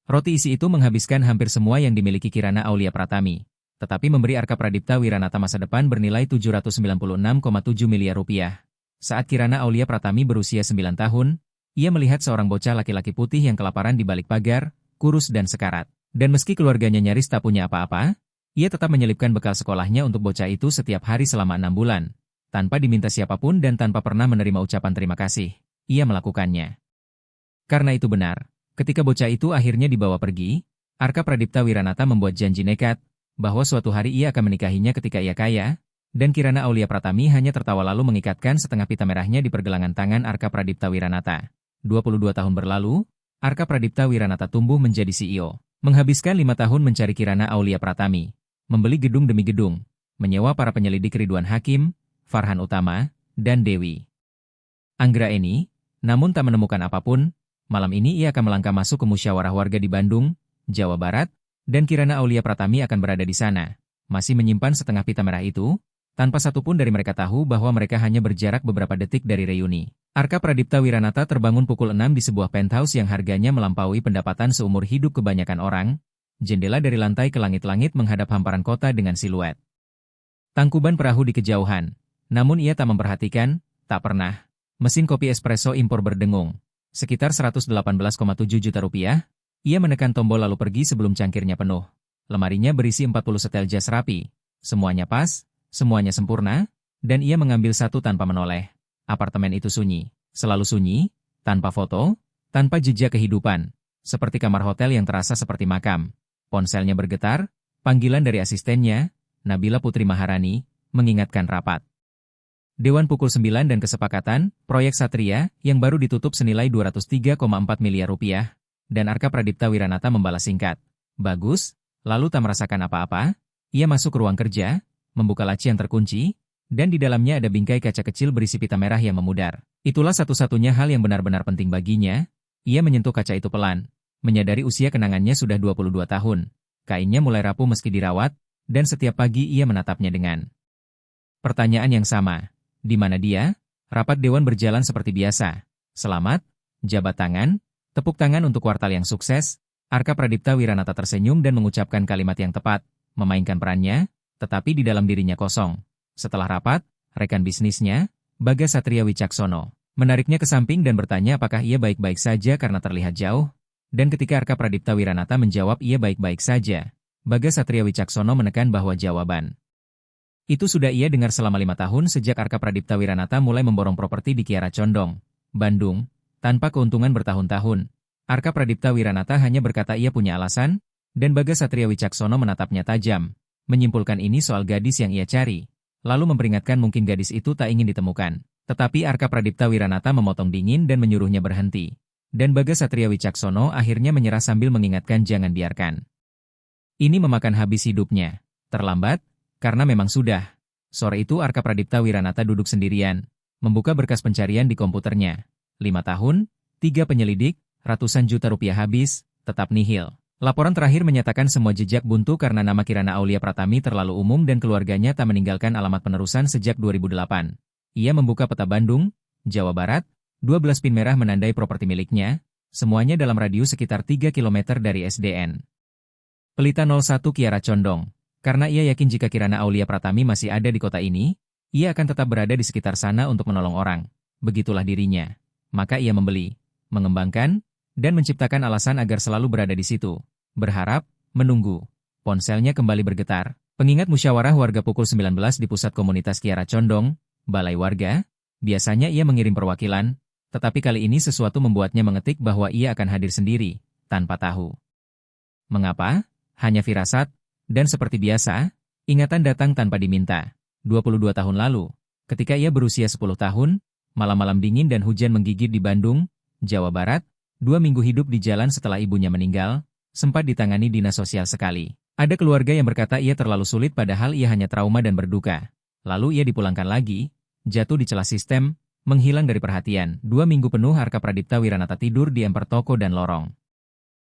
Roti isi itu menghabiskan hampir semua yang dimiliki Kirana Aulia Pratami, tetapi memberi Arka Pradipta Wiranata masa depan bernilai 796,7 miliar rupiah. Saat Kirana Aulia Pratami berusia 9 tahun, ia melihat seorang bocah laki-laki putih yang kelaparan di balik pagar, kurus dan sekarat. Dan meski keluarganya nyaris tak punya apa-apa, ia tetap menyelipkan bekal sekolahnya untuk bocah itu setiap hari selama 6 bulan. Tanpa diminta siapapun dan tanpa pernah menerima ucapan terima kasih, ia melakukannya. Karena itu benar, ketika bocah itu akhirnya dibawa pergi, Arka Pradipta Wiranata membuat janji nekat, bahwa suatu hari ia akan menikahinya ketika ia kaya, dan Kirana Aulia Pratami hanya tertawa lalu mengikatkan setengah pita merahnya di pergelangan tangan Arka Pradipta Wiranata. 22 tahun berlalu, Arka Pradipta Wiranata tumbuh menjadi CEO, menghabiskan 5 tahun mencari Kirana Aulia Pratami, membeli gedung demi gedung, menyewa para penyelidik Ridwan Hakim, Farhan Utama, dan Dewi Anggraeni, namun tak menemukan apapun. Malam ini ia akan melangkah masuk ke musyawarah warga di Bandung, Jawa Barat, dan Kirana Aulia Pratami akan berada di sana, masih menyimpan setengah pita merah itu, tanpa satupun dari mereka tahu bahwa mereka hanya berjarak beberapa detik dari reuni. Arka Pradipta Wiranata terbangun pukul 6 di sebuah penthouse yang harganya melampaui pendapatan seumur hidup kebanyakan orang. Jendela dari lantai ke langit-langit menghadap hamparan kota dengan siluet tangkuban perahu di kejauhan. Namun ia tak memperhatikan, tak pernah. Mesin kopi espresso impor berdengung. Sekitar 118,7 juta rupiah. Ia menekan tombol lalu pergi sebelum cangkirnya penuh. Lemarinya berisi 40 setel jas rapi. Semuanya pas, semuanya sempurna, dan ia mengambil satu tanpa menoleh. Apartemen itu sunyi, selalu sunyi, tanpa foto, tanpa jejak kehidupan. Seperti kamar hotel yang terasa seperti makam. Ponselnya bergetar, panggilan dari asistennya, Nabila Putri Maharani, mengingatkan rapat Dewan pukul 9 dan kesepakatan, proyek Satria, yang baru ditutup senilai 203,4 miliar rupiah, dan Arka Pradipta Wiranata membalas singkat. Bagus, lalu tak merasakan apa-apa, ia masuk ke ruang kerja, membuka laci yang terkunci, dan di dalamnya ada bingkai kaca kecil berisi pita merah yang memudar. Itulah satu-satunya hal yang benar-benar penting baginya. Ia menyentuh kaca itu pelan, menyadari usia kenangannya sudah 22 tahun. Kainnya mulai rapuh meski dirawat, dan setiap pagi ia menatapnya dengan pertanyaan yang sama. Di mana dia? Rapat dewan berjalan seperti biasa. Selamat, jabat tangan, tepuk tangan untuk kuartal yang sukses. Arka Pradipta Wiranata tersenyum dan mengucapkan kalimat yang tepat, memainkan perannya, tetapi di dalam dirinya kosong. Setelah rapat, rekan bisnisnya, Bagas Satria Wicaksono, menariknya ke samping dan bertanya apakah ia baik-baik saja karena terlihat jauh. Dan ketika Arka Pradipta Wiranata menjawab ia baik-baik saja, Bagas Satria Wicaksono menekan bahwa jawaban itu sudah ia dengar selama 5 tahun sejak Arka Pradipta Wiranata mulai memborong properti di Kiara Condong, Bandung, tanpa keuntungan bertahun-tahun. Arka Pradipta Wiranata hanya berkata ia punya alasan, dan Bagas Satria Wicaksono menatapnya tajam, menyimpulkan ini soal gadis yang ia cari, lalu memperingatkan mungkin gadis itu tak ingin ditemukan. Tetapi Arka Pradipta Wiranata memotong dingin dan menyuruhnya berhenti. Dan Bagas Satria Wicaksono akhirnya menyerah sambil mengingatkan jangan biarkan ini memakan habis hidupnya. Terlambat, karena memang sudah. Sore itu Arka Pradipta Wiranata duduk sendirian, membuka berkas pencarian di komputernya. 5 tahun, 3 penyelidik, ratusan juta rupiah habis, tetap nihil. Laporan terakhir menyatakan semua jejak buntu karena nama Kirana Aulia Pratami terlalu umum dan keluarganya tak meninggalkan alamat penerusan sejak 2008. Ia membuka peta Bandung, Jawa Barat, 12 pin merah menandai properti miliknya, semuanya dalam radius sekitar 3 km dari SDN Pelita 01 Kiara Condong. Karena ia yakin jika Kirana Aulia Pratami masih ada di kota ini, ia akan tetap berada di sekitar sana untuk menolong orang. Begitulah dirinya. Maka ia membeli, mengembangkan, dan menciptakan alasan agar selalu berada di situ. Berharap, menunggu. Ponselnya kembali bergetar. Pengingat musyawarah warga pukul 19 di pusat komunitas Kiara Condong, Balai Warga. Biasanya ia mengirim perwakilan, tetapi kali ini sesuatu membuatnya mengetik bahwa ia akan hadir sendiri, tanpa tahu mengapa. Hanya firasat, dan seperti biasa, ingatan datang tanpa diminta. 22 tahun lalu, ketika ia berusia 10 tahun, malam-malam dingin dan hujan menggigit di Bandung, Jawa Barat, 2 minggu hidup di jalan setelah ibunya meninggal, sempat ditangani dinas sosial sekali. Ada keluarga yang berkata ia terlalu sulit padahal ia hanya trauma dan berduka. Lalu ia dipulangkan lagi, jatuh di celah sistem, menghilang dari perhatian. 2 minggu penuh Arka Pradipta Wiranata tidur di emper toko dan lorong.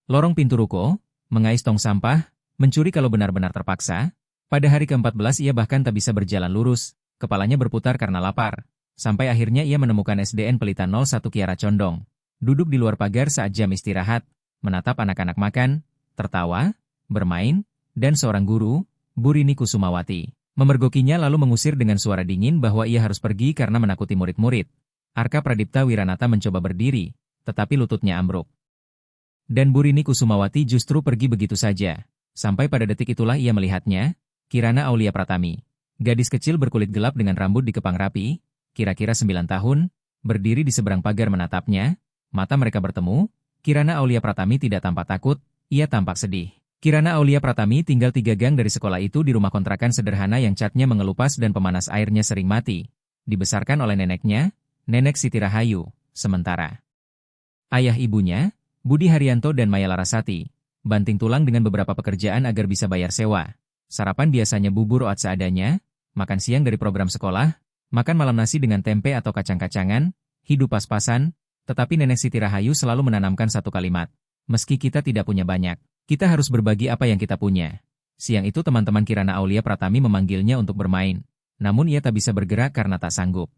Lorong pintu ruko, mengais tong sampah, mencuri kalau benar-benar terpaksa. Pada hari ke-14 ia bahkan tak bisa berjalan lurus, kepalanya berputar karena lapar. Sampai akhirnya ia menemukan SDN Pelita 01 Kiara Condong. Duduk di luar pagar saat jam istirahat, menatap anak-anak makan, tertawa, bermain, dan seorang guru, Burini Kusumawati, memergokinya lalu mengusir dengan suara dingin bahwa ia harus pergi karena menakuti murid-murid. Arka Pradipta Wiranata mencoba berdiri, tetapi lututnya ambruk. Dan Burini Kusumawati justru pergi begitu saja. Sampai pada detik itulah ia melihatnya, Kirana Aulia Pratami. Gadis kecil berkulit gelap dengan rambut dikepang rapi, kira-kira 9 tahun, berdiri di seberang pagar menatapnya. Mata mereka bertemu, Kirana Aulia Pratami tidak tampak takut, ia tampak sedih. Kirana Aulia Pratami tinggal 3 gang dari sekolah itu di rumah kontrakan sederhana yang catnya mengelupas dan pemanas airnya sering mati. Dibesarkan oleh neneknya, Nenek Siti Rahayu, sementara ayah ibunya, Budi Haryanto dan Maya Larasati, banting tulang dengan beberapa pekerjaan agar bisa bayar sewa. Sarapan biasanya bubur oat seadanya, makan siang dari program sekolah, makan malam nasi dengan tempe atau kacang-kacangan, hidup pas-pasan, tetapi Nenek Siti Rahayu selalu menanamkan satu kalimat. Meski kita tidak punya banyak, kita harus berbagi apa yang kita punya. Siang itu teman-teman Kirana Aulia Pratami memanggilnya untuk bermain, namun ia tak bisa bergerak karena tak sanggup.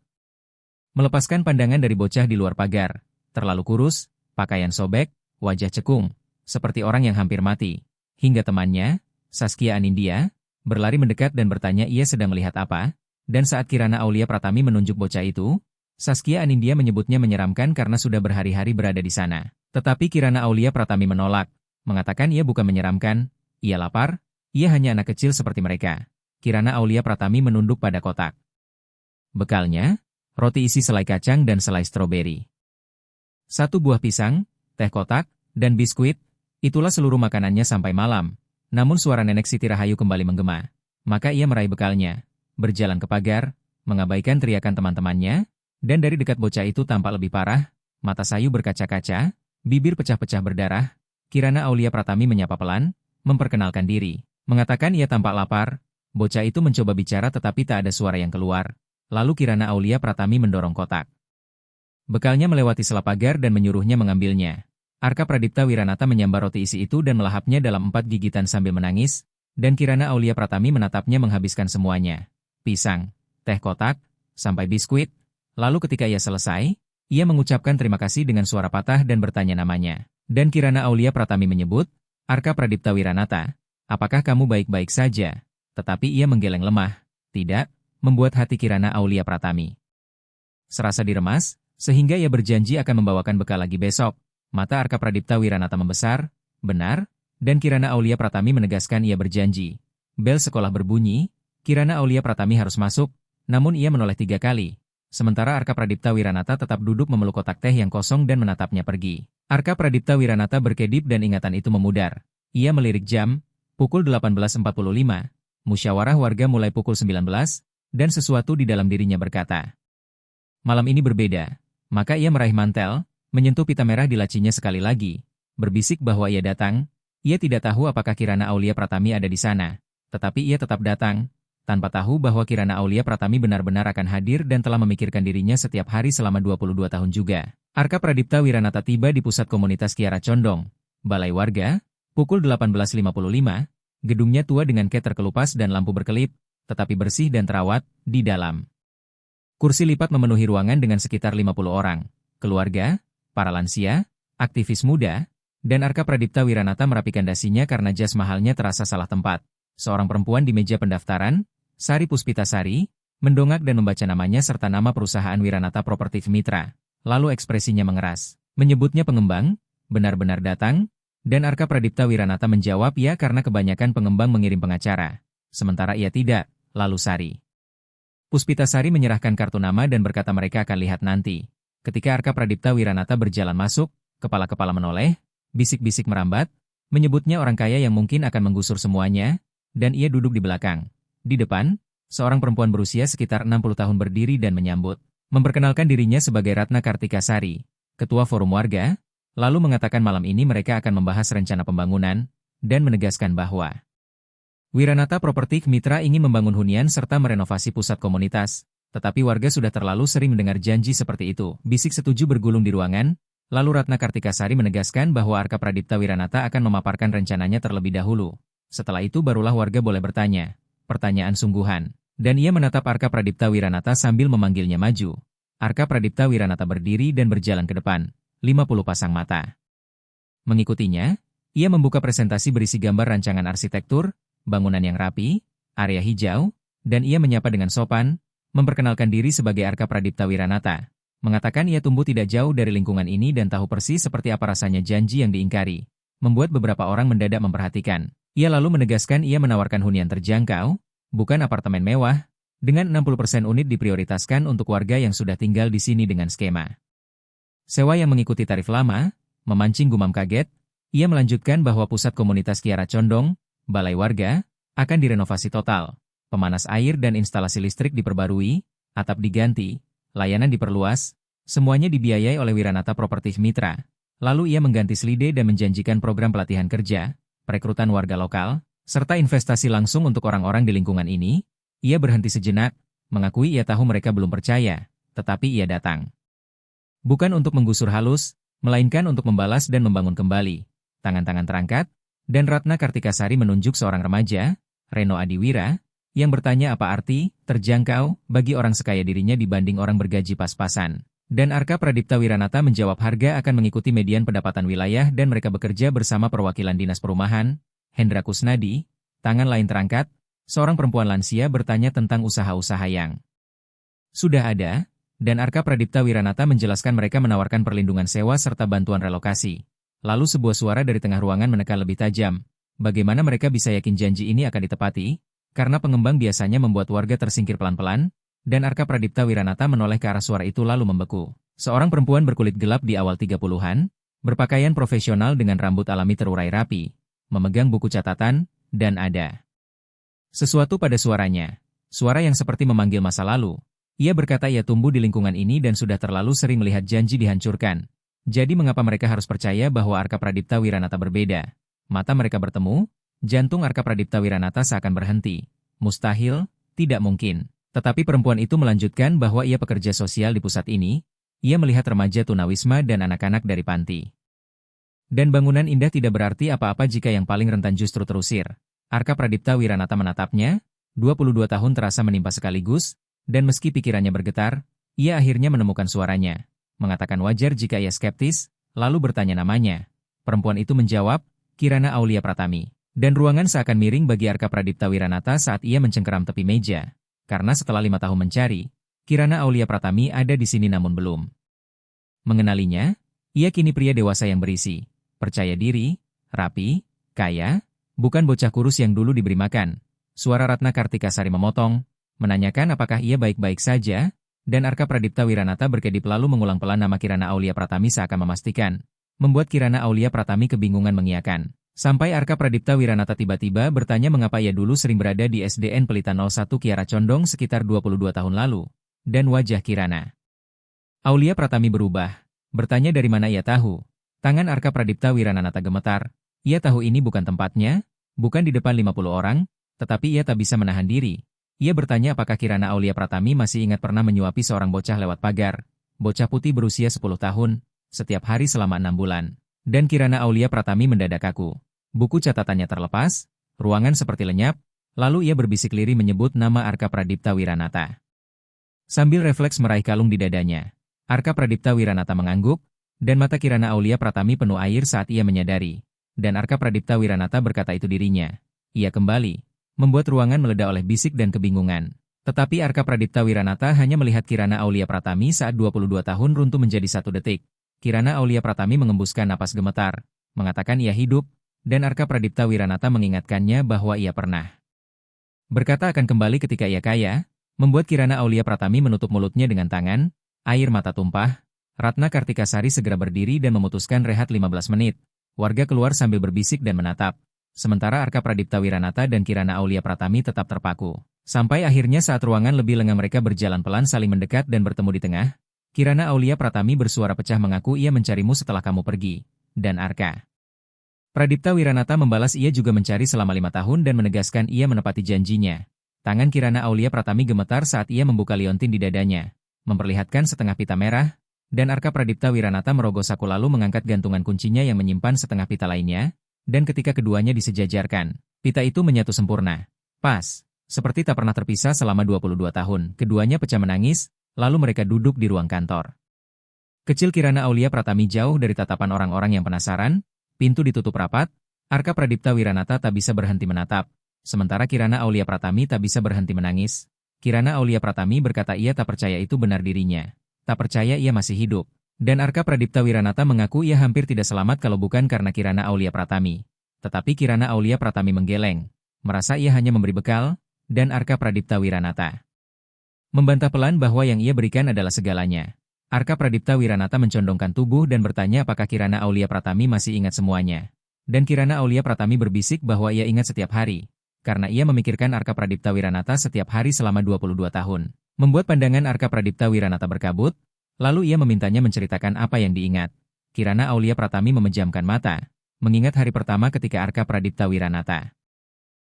Melepaskan pandangan dari bocah di luar pagar, terlalu kurus, pakaian sobek, wajah cekung, seperti orang yang hampir mati. Hingga temannya, Saskia Anindya, berlari mendekat dan bertanya ia sedang melihat apa, dan saat Kirana Aulia Pratami menunjuk bocah itu, Saskia Anindya menyebutnya menyeramkan karena sudah berhari-hari berada di sana. Tetapi Kirana Aulia Pratami menolak, mengatakan ia bukan menyeramkan, ia lapar, ia hanya anak kecil seperti mereka. Kirana Aulia Pratami menunduk pada kotak. Bekalnya, roti isi selai kacang dan selai stroberi. 1 buah pisang, teh kotak, dan biskuit, itulah seluruh makanannya sampai malam. Namun suara Nenek Siti Rahayu kembali menggema. Maka ia meraih bekalnya, berjalan ke pagar, mengabaikan teriakan teman-temannya, dan dari dekat bocah itu tampak lebih parah, mata sayu berkaca-kaca, bibir pecah-pecah berdarah. Kirana Aulia Pratami menyapa pelan, memperkenalkan diri, mengatakan ia tampak lapar. Bocah itu mencoba bicara tetapi tak ada suara yang keluar. Lalu Kirana Aulia Pratami mendorong kotak. Bekalnya melewati sela pagar dan menyuruhnya mengambilnya. Arka Pradipta Wiranata menyambar roti isi itu dan melahapnya dalam 4 gigitan sambil menangis, dan Kirana Aulia Pratami menatapnya menghabiskan semuanya. Pisang, teh kotak, sampai biskuit. Lalu ketika ia selesai, ia mengucapkan terima kasih dengan suara patah dan bertanya namanya. Dan Kirana Aulia Pratami menyebut, Arka Pradipta Wiranata, apakah kamu baik-baik saja? Tetapi ia menggeleng lemah. Tidak, membuat hati Kirana Aulia Pratami serasa diremas, sehingga ia berjanji akan membawakan bekal lagi besok. Mata Arka Pradipta Wiranata membesar, benar, dan Kirana Aulia Pratami menegaskan ia berjanji. Bel sekolah berbunyi, Kirana Aulia Pratami harus masuk, namun ia menoleh 3 kali. Sementara Arka Pradipta Wiranata tetap duduk memeluk kotak teh yang kosong dan menatapnya pergi. Arka Pradipta Wiranata berkedip dan ingatan itu memudar. Ia melirik jam, pukul 18.45, musyawarah warga mulai pukul 19, dan sesuatu di dalam dirinya berkata, malam ini berbeda. Maka ia meraih mantel, menyentuh pita merah di lacinya sekali lagi, berbisik bahwa ia datang. Ia tidak tahu apakah Kirana Aulia Pratami ada di sana, tetapi ia tetap datang, tanpa tahu bahwa Kirana Aulia Pratami benar-benar akan hadir dan telah memikirkan dirinya setiap hari selama 22 tahun juga. Arka Pradipta Wiranata tiba di pusat komunitas Kiara Condong, Balai Warga, pukul 18.55, gedungnya tua dengan cat terkelupas dan lampu berkelip, tetapi bersih dan terawat, di dalam. Kursi lipat memenuhi ruangan dengan sekitar 50 orang, keluarga, para lansia, aktivis muda, dan Arka Pradipta Wiranata merapikan dasinya karena jas mahalnya terasa salah tempat. Seorang perempuan di meja pendaftaran, Sari Puspitasari, mendongak dan membaca namanya serta nama perusahaan Wiranata Property Mitra. Lalu ekspresinya mengeras, menyebutnya pengembang, benar-benar datang, dan Arka Pradipta Wiranata menjawab ya karena kebanyakan pengembang mengirim pengacara. Sementara ia tidak, lalu Sari Puspitasari menyerahkan kartu nama dan berkata mereka akan lihat nanti. Ketika Arka Pradipta Wiranata berjalan masuk, kepala-kepala menoleh, bisik-bisik merambat, menyebutnya orang kaya yang mungkin akan menggusur semuanya, dan ia duduk di belakang. Di depan, seorang perempuan berusia sekitar 60 tahun berdiri dan menyambut, memperkenalkan dirinya sebagai Ratna Kartika Sari, Ketua Forum Warga, lalu mengatakan malam ini mereka akan membahas rencana pembangunan, dan menegaskan bahwa Wiranata Property Mitra ingin membangun hunian serta merenovasi pusat komunitas, tetapi warga sudah terlalu sering mendengar janji seperti itu. Bisik setuju bergulung di ruangan, lalu Ratna Kartika Sari menegaskan bahwa Arka Pradipta Wiranata akan memaparkan rencananya terlebih dahulu. Setelah itu barulah warga boleh bertanya, pertanyaan sungguhan, dan ia menatap Arka Pradipta Wiranata sambil memanggilnya maju. Arka Pradipta Wiranata berdiri dan berjalan ke depan, 50 pasang mata Mengikutinya, ia membuka presentasi berisi gambar rancangan arsitektur, bangunan yang rapi, area hijau, dan ia menyapa dengan sopan, memperkenalkan diri sebagai Arka Pradipta Wiranata. Mengatakan ia tumbuh tidak jauh dari lingkungan ini dan tahu persis seperti apa rasanya janji yang diingkari. Membuat beberapa orang mendadak memperhatikan. Ia lalu menegaskan ia menawarkan hunian terjangkau, bukan apartemen mewah, dengan 60% unit diprioritaskan untuk warga yang sudah tinggal di sini dengan skema sewa yang mengikuti tarif lama, memancing gumam kaget. Ia melanjutkan bahwa pusat komunitas Kiara Condong, balai warga, akan direnovasi total. Pemanas air dan instalasi listrik diperbarui, atap diganti, layanan diperluas, semuanya dibiayai oleh Wiranata Properties Mitra. Lalu ia mengganti selide dan menjanjikan program pelatihan kerja, perekrutan warga lokal, serta investasi langsung untuk orang-orang di lingkungan ini. Ia berhenti sejenak, mengakui ia tahu mereka belum percaya, tetapi ia datang. Bukan untuk menggusur halus, melainkan untuk membalas dan membangun kembali. Tangan-tangan terangkat, dan Ratna Kartikasari menunjuk seorang remaja, Reno Adiwira, yang bertanya apa arti terjangkau bagi orang sekaya dirinya dibanding orang bergaji pas-pasan. Dan Arka Pradipta Wiranata menjawab harga akan mengikuti median pendapatan wilayah dan mereka bekerja bersama perwakilan Dinas Perumahan. Hendra Kusnadi, tangan lain terangkat, seorang perempuan lansia bertanya tentang usaha-usaha yang sudah ada, dan Arka Pradipta Wiranata menjelaskan mereka menawarkan perlindungan sewa serta bantuan relokasi. Lalu sebuah suara dari tengah ruangan menekan lebih tajam. Bagaimana mereka bisa yakin janji ini akan ditepati? Karena pengembang biasanya membuat warga tersingkir pelan-pelan, dan Arka Pradipta Wiranata menoleh ke arah suara itu lalu membeku. Seorang perempuan berkulit gelap di awal 30-an, berpakaian profesional dengan rambut alami terurai rapi, memegang buku catatan, dan ada sesuatu pada suaranya. Suara yang seperti memanggil masa lalu. Ia berkata ia tumbuh di lingkungan ini dan sudah terlalu sering melihat janji dihancurkan. Jadi mengapa mereka harus percaya bahwa Arka Pradipta Wiranata berbeda? Mata mereka bertemu, jantung Arka Pradipta Wiranata seakan berhenti. Mustahil, tidak mungkin. Tetapi perempuan itu melanjutkan bahwa ia pekerja sosial di pusat ini. Ia melihat remaja tunawisma dan anak-anak dari panti. Dan bangunan indah tidak berarti apa-apa jika yang paling rentan justru terusir. Arka Pradipta Wiranata menatapnya, 22 tahun terasa menimpa sekaligus, dan meski pikirannya bergetar, ia akhirnya menemukan suaranya. Mengatakan wajar jika ia skeptis, lalu bertanya namanya. Perempuan itu menjawab, Kirana Aulia Pratami. Dan ruangan seakan miring bagi Arka Pradipta Wiranata saat ia mencengkeram tepi meja. Karena setelah 5 tahun mencari, Kirana Aulia Pratami ada di sini namun belum mengenalinya. Ia kini pria dewasa yang berisi, percaya diri, rapi, kaya, bukan bocah kurus yang dulu diberi makan. Suara Ratna Kartikasari memotong, menanyakan apakah ia baik-baik saja, dan Arka Pradipta Wiranata berkedip lalu mengulang pelan nama Kirana Aulia Pratami seakan memastikan. Membuat Kirana Aulia Pratami kebingungan mengiyakan. Sampai Arka Pradipta Wiranata tiba-tiba bertanya mengapa ia dulu sering berada di SDN Pelita 01 Kiara Condong sekitar 22 tahun lalu. Dan wajah Kirana Aulia Pratami berubah. Bertanya dari mana ia tahu. Tangan Arka Pradipta Wiranata gemetar. Ia tahu ini bukan tempatnya, bukan di depan 50 orang, tetapi ia tak bisa menahan diri. Ia bertanya apakah Kirana Aulia Pratami masih ingat pernah menyuapi seorang bocah lewat pagar. Bocah putih berusia 10 tahun, setiap hari selama 6 bulan. Dan Kirana Aulia Pratami mendadak kaku. Buku catatannya terlepas, ruangan seperti lenyap, lalu ia berbisik lirih menyebut nama Arka Pradipta Wiranata. Sambil refleks meraih kalung di dadanya, Arka Pradipta Wiranata mengangguk, dan mata Kirana Aulia Pratami penuh air saat ia menyadari. Dan Arka Pradipta Wiranata berkata itu dirinya. Ia kembali, membuat ruangan meledak oleh bisik dan kebingungan. Tetapi Arka Pradipta Wiranata hanya melihat Kirana Aulia Pratami saat 22 tahun runtuh menjadi 1 detik. Kirana Aulia Pratami mengembuskan napas gemetar, mengatakan ia hidup, dan Arka Pradipta Wiranata mengingatkannya bahwa ia pernah berkata akan kembali ketika ia kaya, membuat Kirana Aulia Pratami menutup mulutnya dengan tangan, air mata tumpah. Ratna Kartikasari segera berdiri dan memutuskan rehat 15 menit. Warga keluar sambil berbisik dan menatap. Sementara Arka Pradipta Wiranata dan Kirana Aulia Pratami tetap terpaku. Sampai akhirnya saat ruangan lebih lengang mereka berjalan pelan saling mendekat dan bertemu di tengah. Kirana Aulia Pratami bersuara pecah mengaku ia mencarimu setelah kamu pergi. Dan Arka Pradipta Wiranata membalas ia juga mencari selama 5 tahun dan menegaskan ia menepati janjinya. Tangan Kirana Aulia Pratami gemetar saat ia membuka liontin di dadanya, memperlihatkan setengah pita merah, dan Arka Pradipta Wiranata merogoh saku lalu mengangkat gantungan kuncinya yang menyimpan setengah pita lainnya. Dan ketika keduanya disejajarkan, pita itu menyatu sempurna. Pas, seperti tak pernah terpisah selama 22 tahun. Keduanya pecah menangis, lalu mereka duduk di ruang kantor. Kecil Kirana Aulia Pratami jauh dari tatapan orang-orang yang penasaran, Pintu ditutup rapat, Arka Pradipta Wiranata tak bisa berhenti menatap. Sementara Kirana Aulia Pratami tak bisa berhenti menangis. Kirana Aulia Pratami berkata ia tak percaya itu benar dirinya. Tak percaya ia masih hidup. Dan Arka Pradipta Wiranata mengaku ia hampir tidak selamat kalau bukan karena Kirana Aulia Pratami. Tetapi Kirana Aulia Pratami menggeleng. Merasa ia hanya memberi bekal, dan Arka Pradipta Wiranata membantah pelan bahwa yang ia berikan adalah segalanya. Arka Pradipta Wiranata mencondongkan tubuh dan bertanya apakah Kirana Aulia Pratami masih ingat semuanya. Dan Kirana Aulia Pratami berbisik bahwa ia ingat setiap hari. Karena ia memikirkan Arka Pradipta Wiranata setiap hari selama 22 tahun. Membuat pandangan Arka Pradipta Wiranata berkabut, lalu ia memintanya menceritakan apa yang diingat. Kirana Aulia Pratami memejamkan mata, mengingat hari pertama ketika Arka Pradipta Wiranata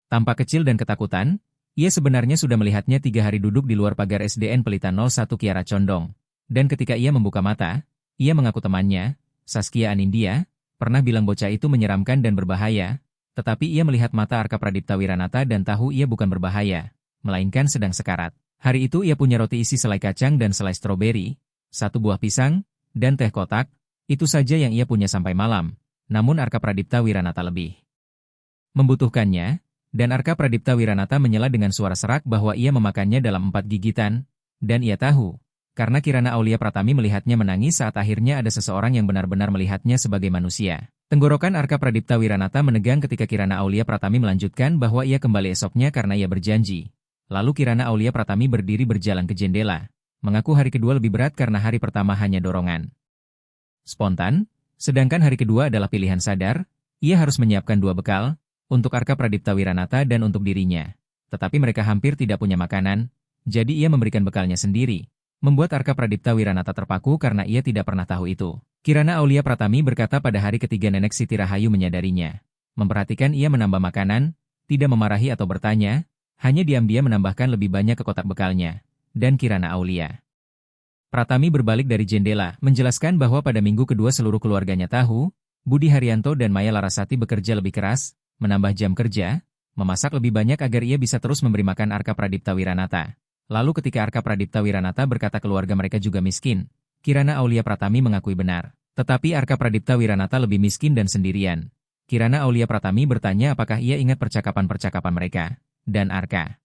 tampak kecil dan ketakutan. Ia sebenarnya sudah melihatnya 3 hari duduk di luar pagar SDN Pelita 01 Kiara Condong. Dan ketika ia membuka mata, ia mengaku temannya, Saskia Anindya, pernah bilang bocah itu menyeramkan dan berbahaya, tetapi ia melihat mata Arka Pradipta Wiranata dan tahu ia bukan berbahaya, melainkan sedang sekarat. Hari itu ia punya roti isi selai kacang dan selai stroberi, 1 buah pisang, dan teh kotak, itu saja yang ia punya sampai malam. Namun Arka Pradipta Wiranata lebih membutuhkannya. Dan Arka Pradipta Wiranata menyela dengan suara serak bahwa ia memakannya dalam 4 gigitan, dan ia tahu, karena Kirana Aulia Pratami melihatnya menangis saat akhirnya ada seseorang yang benar-benar melihatnya sebagai manusia. Tenggorokan Arka Pradipta Wiranata menegang ketika Kirana Aulia Pratami melanjutkan bahwa ia kembali esoknya karena ia berjanji. Lalu Kirana Aulia Pratami berdiri berjalan ke jendela, mengaku hari kedua lebih berat karena hari pertama hanya dorongan spontan, sedangkan hari kedua adalah pilihan sadar, ia harus menyiapkan 2 bekal, untuk Arka Pradipta Wiranata dan untuk dirinya. Tetapi mereka hampir tidak punya makanan, jadi ia memberikan bekalnya sendiri. Membuat Arka Pradipta Wiranata terpaku karena ia tidak pernah tahu itu. Kirana Aulia Pratami berkata pada hari ketiga Nenek Siti Rahayu menyadarinya. Memperhatikan ia menambah makanan, tidak memarahi atau bertanya, hanya diam-diam menambahkan lebih banyak ke kotak bekalnya. Dan Kirana Aulia Pratami berbalik dari jendela, menjelaskan bahwa pada minggu kedua seluruh keluarganya tahu, Budi Haryanto dan Maya Larasati bekerja lebih keras, menambah jam kerja, memasak lebih banyak agar ia bisa terus memberi makan Arka Pradipta Wiranata. Lalu ketika Arka Pradipta Wiranata berkata keluarga mereka juga miskin, Kirana Aulia Pratami mengakui benar. Tetapi Arka Pradipta Wiranata lebih miskin dan sendirian. Kirana Aulia Pratami bertanya apakah ia ingat percakapan-percakapan mereka. Dan Arka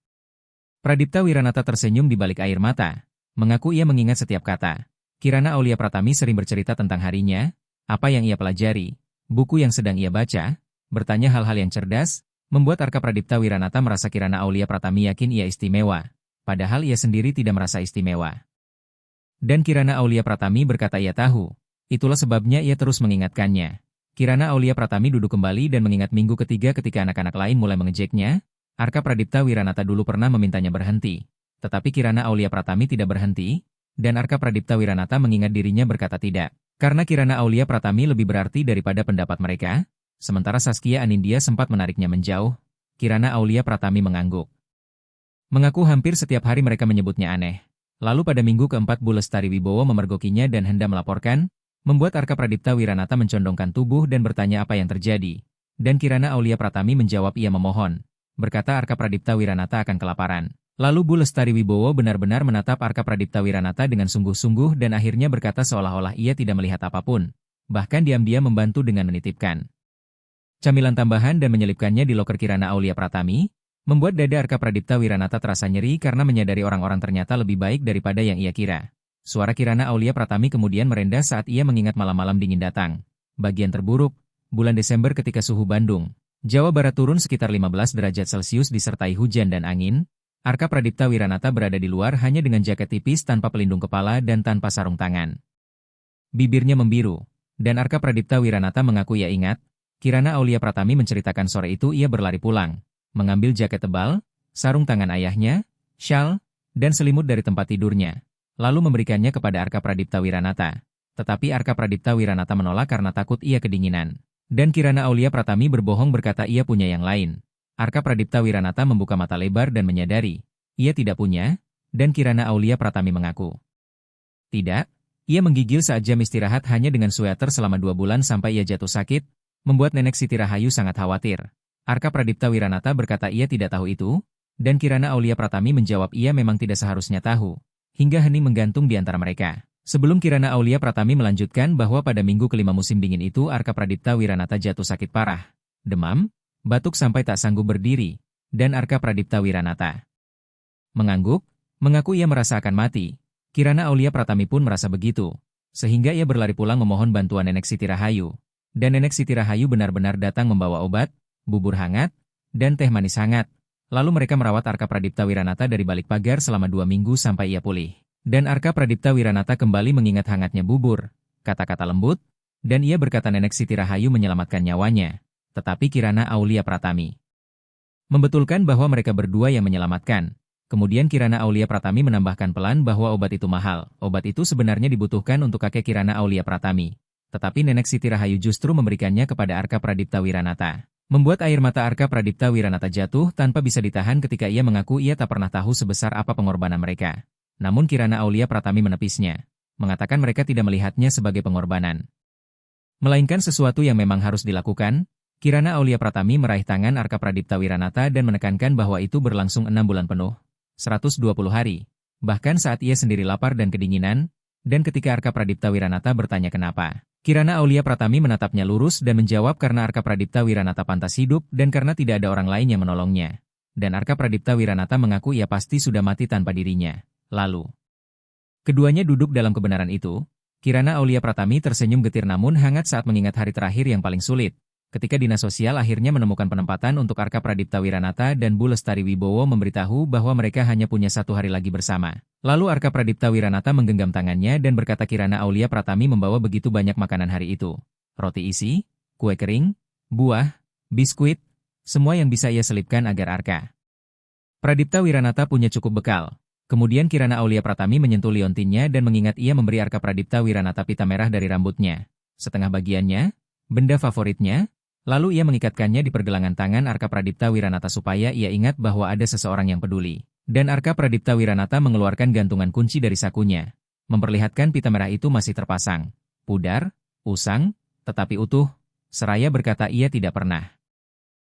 Pradipta Wiranata tersenyum di balik air mata, mengaku ia mengingat setiap kata. Kirana Aulia Pratami sering bercerita tentang harinya, apa yang ia pelajari, buku yang sedang ia baca, bertanya hal-hal yang cerdas, membuat Arka Pradipta Wiranata merasa Kirana Aulia Pratami yakin ia istimewa, padahal ia sendiri tidak merasa istimewa. Dan Kirana Aulia Pratami berkata ia tahu, itulah sebabnya ia terus mengingatkannya. Kirana Aulia Pratami duduk kembali dan mengingat minggu ketiga ketika anak-anak lain mulai mengejeknya, Arka Pradipta Wiranata dulu pernah memintanya berhenti. Tetapi Kirana Aulia Pratami tidak berhenti, dan Arka Pradipta Wiranata mengingat dirinya berkata tidak. Karena Kirana Aulia Pratami lebih berarti daripada pendapat mereka, sementara Saskia Anindya sempat menariknya menjauh, Kirana Aulia Pratami mengangguk. Mengaku hampir setiap hari mereka menyebutnya aneh. Lalu pada minggu keempat Bu Lestari Wibowo memergokinya dan hendak melaporkan, membuat Arka Pradipta Wiranata mencondongkan tubuh dan bertanya apa yang terjadi. Dan Kirana Aulia Pratami menjawab ia memohon. Berkata Arka Pradipta Wiranata akan kelaparan. Lalu Bu Lestari Wibowo benar-benar menatap Arka Pradipta Wiranata dengan sungguh-sungguh dan akhirnya berkata seolah-olah ia tidak melihat apapun. Bahkan diam-diam membantu dengan menitipkan camilan tambahan dan menyelipkannya di loker Kirana Aulia Pratami, membuat dada Arka Pradipta Wiranata terasa nyeri karena menyadari orang-orang ternyata lebih baik daripada yang ia kira. Suara Kirana Aulia Pratami kemudian merendah saat ia mengingat malam-malam dingin datang. Bagian terburuk, bulan Desember ketika suhu Bandung, Jawa Barat turun sekitar 15 derajat Celcius disertai hujan dan angin, Arka Pradipta Wiranata berada di luar hanya dengan jaket tipis tanpa pelindung kepala dan tanpa sarung tangan. Bibirnya membiru, dan Arka Pradipta Wiranata mengaku ia ingat, Kirana Aulia Pratami menceritakan sore itu ia berlari pulang, mengambil jaket tebal, sarung tangan ayahnya, syal, dan selimut dari tempat tidurnya, lalu memberikannya kepada Arka Pradipta Wiranata. Tetapi Arka Pradipta Wiranata menolak karena takut ia kedinginan. Dan Kirana Aulia Pratami berbohong berkata ia punya yang lain. Arka Pradipta Wiranata membuka mata lebar dan menyadari, ia tidak punya, dan Kirana Aulia Pratami mengaku tidak. Ia menggigil saat jam istirahat hanya dengan sweater selama 2 bulan sampai ia jatuh sakit, membuat Nenek Siti Rahayu sangat khawatir. Arka Pradipta Wiranata berkata ia tidak tahu itu, dan Kirana Aulia Pratami menjawab ia memang tidak seharusnya tahu, hingga hening menggantung di antara mereka. Sebelum Kirana Aulia Pratami melanjutkan bahwa pada minggu kelima musim dingin itu Arka Pradipta Wiranata jatuh sakit parah, demam, batuk sampai tak sanggup berdiri, dan Arka Pradipta Wiranata mengangguk, mengaku ia merasa akan mati. Kirana Aulia Pratami pun merasa begitu, sehingga ia berlari pulang memohon bantuan Nenek Siti Rahayu. Dan Nenek Siti Rahayu benar-benar datang membawa obat, bubur hangat, dan teh manis hangat. Lalu mereka merawat Arka Pradipta Wiranata dari balik pagar selama 2 minggu sampai ia pulih. Dan Arka Pradipta Wiranata kembali mengingat hangatnya bubur, kata-kata lembut, dan ia berkata Nenek Siti Rahayu menyelamatkan nyawanya. Tetapi Kirana Aulia Pratami membetulkan bahwa mereka berdua yang menyelamatkan. Kemudian Kirana Aulia Pratami menambahkan pelan bahwa obat itu mahal. Obat itu sebenarnya dibutuhkan untuk kakek Kirana Aulia Pratami. Tetapi Nenek Siti Rahayu justru memberikannya kepada Arka Pradipta Wiranata. Membuat air mata Arka Pradipta Wiranata jatuh tanpa bisa ditahan ketika ia mengaku ia tak pernah tahu sebesar apa pengorbanan mereka. Namun Kirana Aulia Pratami menepisnya, mengatakan mereka tidak melihatnya sebagai pengorbanan, melainkan sesuatu yang memang harus dilakukan. Kirana Aulia Pratami meraih tangan Arka Pradipta Wiranata dan menekankan bahwa itu berlangsung 6 bulan penuh, 120 hari. Bahkan saat ia sendiri lapar dan kedinginan, dan ketika Arka Pradipta Wiranata bertanya kenapa, Kirana Aulia Pratami menatapnya lurus dan menjawab karena Arka Pradipta Wiranata pantas hidup dan karena tidak ada orang lain yang menolongnya. Dan Arka Pradipta Wiranata mengaku ia pasti sudah mati tanpa dirinya. Lalu, keduanya duduk dalam kebenaran itu. Kirana Aulia Pratami tersenyum getir namun hangat saat mengingat hari terakhir yang paling sulit. Ketika Dinas Sosial akhirnya menemukan penempatan untuk Arka Pradipta Wiranata dan Bu Lestari Wibowo memberitahu bahwa mereka hanya punya 1 hari lagi bersama. Lalu Arka Pradipta Wiranata menggenggam tangannya dan berkata Kirana Aulia Pratami membawa begitu banyak makanan hari itu. Roti isi, kue kering, buah, biskuit, semua yang bisa ia selipkan agar Arka Pradipta Wiranata punya cukup bekal. Kemudian Kirana Aulia Pratami menyentuh liontinnya dan mengingat ia memberi Arka Pradipta Wiranata pita merah dari rambutnya, setengah bagiannya, benda favoritnya. Lalu ia mengikatkannya di pergelangan tangan Arka Pradipta Wiranata supaya ia ingat bahwa ada seseorang yang peduli. Dan Arka Pradipta Wiranata mengeluarkan gantungan kunci dari sakunya, memperlihatkan pita merah itu masih terpasang, pudar, usang, tetapi utuh, seraya berkata ia tidak pernah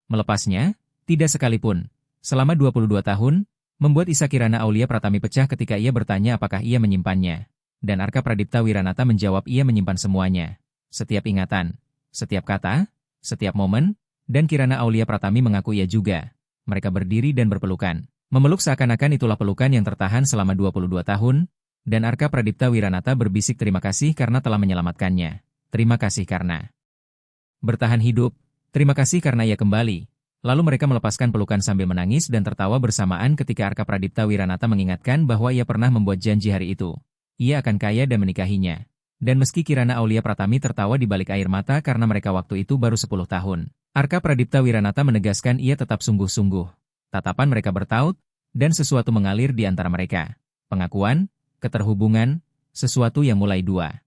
melepasnya, tidak sekalipun. Selama 22 tahun, membuat isa Kirana Aulia Pratami pecah ketika ia bertanya apakah ia menyimpannya. Dan Arka Pradipta Wiranata menjawab ia menyimpan semuanya. Setiap ingatan, setiap kata, setiap momen, dan Kirana Aulia Pratami mengaku ia juga. Mereka berdiri dan berpelukan. Memeluk seakan-akan itulah pelukan yang tertahan selama 22 tahun, dan Arka Pradipta Wiranata berbisik terima kasih karena telah menyelamatkannya. Terima kasih karena bertahan hidup, terima kasih karena ia kembali. Lalu mereka melepaskan pelukan sambil menangis dan tertawa bersamaan ketika Arka Pradipta Wiranata mengingatkan bahwa ia pernah membuat janji hari itu. Ia akan kaya dan menikahinya. Dan meski Kirana Aulia Pratami tertawa di balik air mata karena mereka waktu itu baru 10 tahun, Arka Pradipta Wiranata menegaskan ia tetap sungguh-sungguh. Tatapan mereka bertaut, dan sesuatu mengalir di antara mereka. Pengakuan, keterhubungan, sesuatu yang mulai 22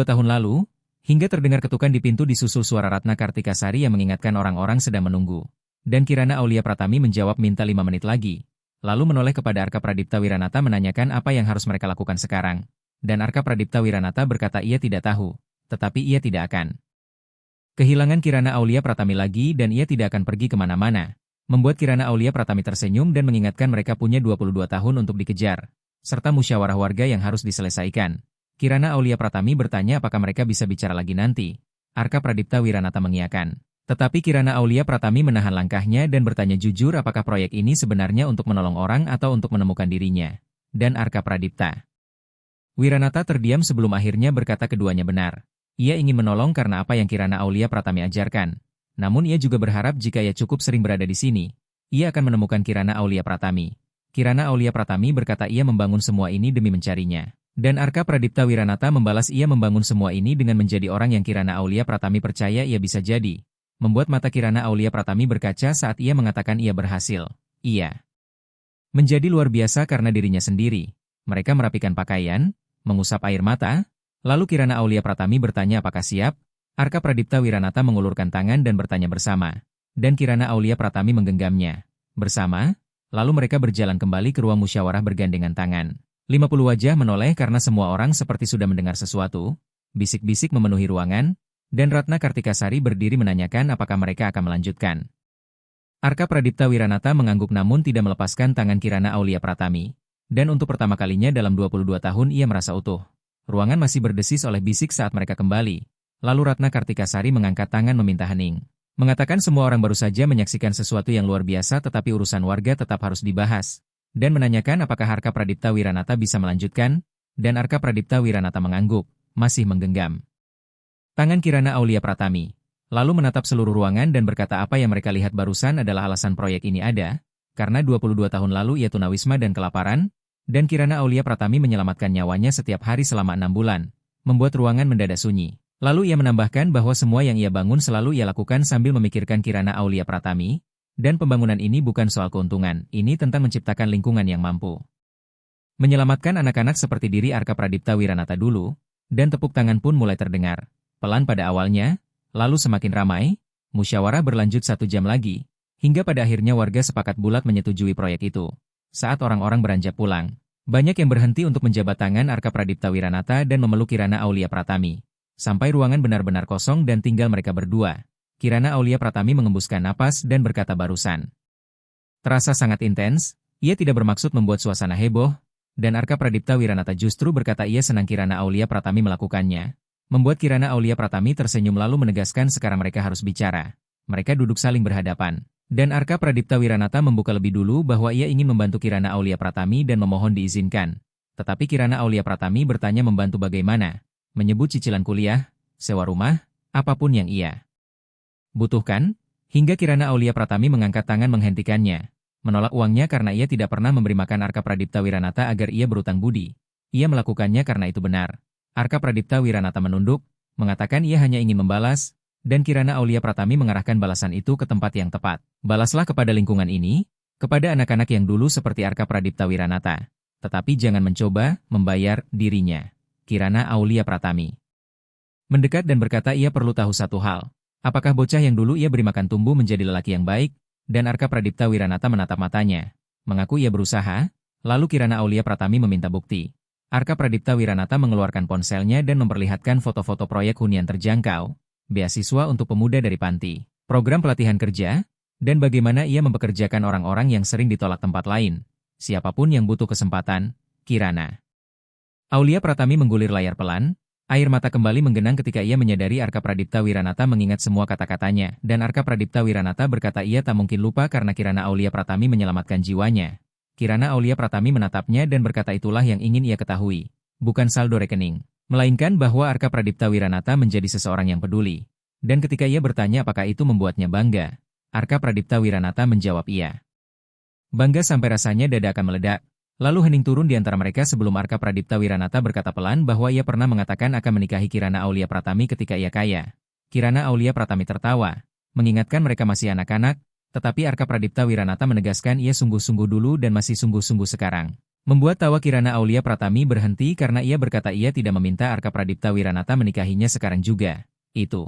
tahun lalu, hingga terdengar ketukan di pintu disusul suara Ratna Kartikasari yang mengingatkan orang-orang sedang menunggu. Dan Kirana Aulia Pratami menjawab minta 5 menit lagi. Lalu menoleh kepada Arka Pradipta Wiranata menanyakan apa yang harus mereka lakukan sekarang. Dan Arka Pradipta Wiranata berkata ia tidak tahu, tetapi ia tidak akan kehilangan Kirana Aulia Pratami lagi dan ia tidak akan pergi kemana-mana. Membuat Kirana Aulia Pratami tersenyum dan mengingatkan mereka punya 22 tahun untuk dikejar, serta musyawarah warga yang harus diselesaikan. Kirana Aulia Pratami bertanya apakah mereka bisa bicara lagi nanti. Arka Pradipta Wiranata mengiyakan. Tetapi Kirana Aulia Pratami menahan langkahnya dan bertanya jujur apakah proyek ini sebenarnya untuk menolong orang atau untuk menemukan dirinya. Dan Arka Pradipta Wiranata terdiam sebelum akhirnya berkata keduanya benar. Ia ingin menolong karena apa yang Kirana Aulia Pratami ajarkan. Namun ia juga berharap jika ia cukup sering berada di sini, ia akan menemukan Kirana Aulia Pratami. Kirana Aulia Pratami berkata ia membangun semua ini demi mencarinya. Dan Arka Pradipta Wiranata membalas ia membangun semua ini dengan menjadi orang yang Kirana Aulia Pratami percaya ia bisa jadi. Membuat mata Kirana Aulia Pratami berkaca saat ia mengatakan ia berhasil. Ia menjadi luar biasa karena dirinya sendiri. Mereka merapikan pakaian, mengusap air mata, lalu Kirana Aulia Pratami bertanya apakah siap. Arka Pradipta Wiranata mengulurkan tangan dan bertanya bersama. Dan Kirana Aulia Pratami menggenggamnya. Bersama, lalu mereka berjalan kembali ke ruang musyawarah bergandengan tangan. 50 wajah menoleh karena semua orang seperti sudah mendengar sesuatu. Bisik-bisik memenuhi ruangan, dan Ratna Kartikasari berdiri menanyakan apakah mereka akan melanjutkan. Arka Pradipta Wiranata mengangguk namun tidak melepaskan tangan Kirana Aulia Pratami. Dan untuk pertama kalinya dalam 22 tahun ia merasa utuh. Ruangan masih berdesis oleh bisik saat mereka kembali. Lalu Ratna Kartikasari mengangkat tangan meminta hening. Mengatakan semua orang baru saja menyaksikan sesuatu yang luar biasa tetapi urusan warga tetap harus dibahas. Dan menanyakan apakah Arka Pradipta Wiranata bisa melanjutkan, dan Arka Pradipta Wiranata mengangguk, masih menggenggam tangan Kirana Aulia Pratami. Lalu menatap seluruh ruangan dan berkata apa yang mereka lihat barusan adalah alasan proyek ini ada, karena 22 tahun lalu ia tunawisma dan kelaparan, dan Kirana Aulia Pratami menyelamatkan nyawanya setiap hari selama 6 bulan, membuat ruangan mendadak sunyi. Lalu ia menambahkan bahwa semua yang ia bangun selalu ia lakukan sambil memikirkan Kirana Aulia Pratami, dan pembangunan ini bukan soal keuntungan, ini tentang menciptakan lingkungan yang mampu menyelamatkan anak-anak seperti diri Arka Pradipta Wiranata dulu, dan tepuk tangan pun mulai terdengar. Pelan pada awalnya, lalu semakin ramai, musyawarah berlanjut 1 jam lagi, hingga pada akhirnya warga sepakat bulat menyetujui proyek itu. Saat orang-orang beranjak pulang, banyak yang berhenti untuk menjabat tangan Arka Pradipta Wiranata dan memeluk Kirana Aulia Pratami. Sampai ruangan benar-benar kosong dan tinggal mereka berdua. Kirana Aulia Pratami mengembuskan napas dan berkata barusan. Terasa sangat intens, ia tidak bermaksud membuat suasana heboh, dan Arka Pradipta Wiranata justru berkata ia senang Kirana Aulia Pratami melakukannya. Membuat Kirana Aulia Pratami tersenyum lalu menegaskan sekarang mereka harus bicara. Mereka duduk saling berhadapan. Dan Arka Pradipta Wiranata membuka lebih dulu bahwa ia ingin membantu Kirana Aulia Pratami dan memohon diizinkan. Tetapi Kirana Aulia Pratami bertanya membantu bagaimana. Menyebut cicilan kuliah, sewa rumah, apapun yang ia butuhkan, hingga Kirana Aulia Pratami mengangkat tangan menghentikannya. Menolak uangnya karena ia tidak pernah memberi makan Arka Pradipta Wiranata agar ia berutang budi. Ia melakukannya karena itu benar. Arka Pradipta Wiranata menunduk, mengatakan ia hanya ingin membalas, dan Kirana Aulia Pratami mengarahkan balasan itu ke tempat yang tepat. Balaslah kepada lingkungan ini, kepada anak-anak yang dulu seperti Arka Pradipta Wiranata. Tetapi jangan mencoba membayar dirinya. Kirana Aulia Pratami mendekat dan berkata ia perlu tahu satu hal. Apakah bocah yang dulu ia beri makan tumbuh menjadi lelaki yang baik? Dan Arka Pradipta Wiranata menatap matanya. Mengaku ia berusaha, lalu Kirana Aulia Pratami meminta bukti. Arka Pradipta Wiranata mengeluarkan ponselnya dan memperlihatkan foto-foto proyek hunian terjangkau, beasiswa untuk pemuda dari panti, program pelatihan kerja, dan bagaimana ia mempekerjakan orang-orang yang sering ditolak tempat lain. Siapapun yang butuh kesempatan, Kirana Aulia Pratami menggulir layar pelan, air mata kembali menggenang ketika ia menyadari Arka Pradipta Wiranata mengingat semua kata-katanya, dan Arka Pradipta Wiranata berkata ia tak mungkin lupa karena Kirana Aulia Pratami menyelamatkan jiwanya. Kirana Aulia Pratami menatapnya dan berkata itulah yang ingin ia ketahui, bukan saldo rekening, melainkan bahwa Arka Pradipta Wiranata menjadi seseorang yang peduli. Dan ketika ia bertanya apakah itu membuatnya bangga, Arka Pradipta Wiranata menjawab iya. Bangga sampai rasanya dada akan meledak. Lalu hening turun di antara mereka sebelum Arka Pradipta Wiranata berkata pelan bahwa ia pernah mengatakan akan menikahi Kirana Aulia Pratami ketika ia kaya. Kirana Aulia Pratami tertawa, mengingatkan mereka masih anak-anak, tetapi Arka Pradipta Wiranata menegaskan ia sungguh-sungguh dulu dan masih sungguh-sungguh sekarang. Membuat tawa Kirana Aulia Pratami berhenti karena ia berkata ia tidak meminta Arka Pradipta Wiranata menikahinya sekarang juga. Itu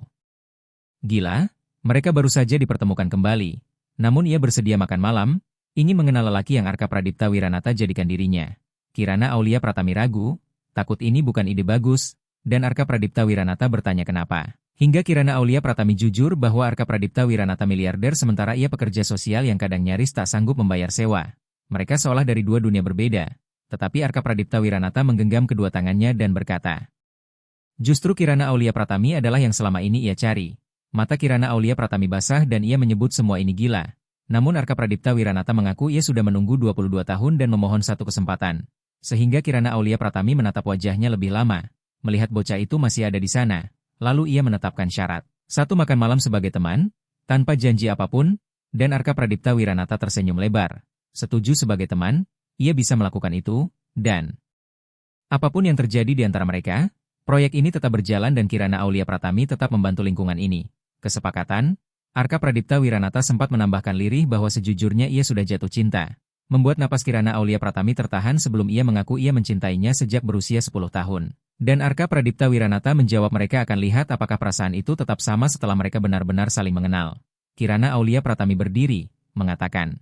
gila, mereka baru saja dipertemukan kembali. Namun ia bersedia makan malam, ingin mengenal lelaki yang Arka Pradipta Wiranata jadikan dirinya. Kirana Aulia Pratami ragu, takut ini bukan ide bagus, dan Arka Pradipta Wiranata bertanya kenapa. Hingga Kirana Aulia Pratami jujur bahwa Arka Pradipta Wiranata miliarder sementara ia pekerja sosial yang kadang nyaris tak sanggup membayar sewa. Mereka seolah dari dua dunia berbeda. Tetapi Arka Pradipta Wiranata menggenggam kedua tangannya dan berkata, justru Kirana Aulia Pratami adalah yang selama ini ia cari. Mata Kirana Aulia Pratami basah dan ia menyebut semua ini gila. Namun Arka Pradipta Wiranata mengaku ia sudah menunggu 22 tahun dan memohon satu kesempatan. Sehingga Kirana Aulia Pratami menatap wajahnya lebih lama. Melihat bocah itu masih ada di sana. Lalu ia menetapkan syarat. 1 makan malam sebagai teman, tanpa janji apapun, dan Arka Pradipta Wiranata tersenyum lebar. Setuju sebagai teman, ia bisa melakukan itu, dan apapun yang terjadi di antara mereka, proyek ini tetap berjalan dan Kirana Aulia Pratami tetap membantu lingkungan ini. Kesepakatan, Arka Pradipta Wiranata sempat menambahkan lirih bahwa sejujurnya ia sudah jatuh cinta. Membuat napas Kirana Aulia Pratami tertahan sebelum ia mengaku ia mencintainya sejak berusia 10 tahun. Dan Arka Pradipta Wiranata menjawab mereka akan lihat apakah perasaan itu tetap sama setelah mereka benar-benar saling mengenal. Kirana Aulia Pratami berdiri, mengatakan,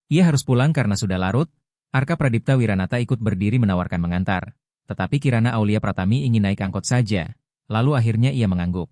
ia harus pulang karena sudah larut. Arka Pradipta Wiranata ikut berdiri menawarkan mengantar. Tetapi Kirana Aulia Pratami ingin naik angkot saja. Lalu akhirnya ia mengangguk.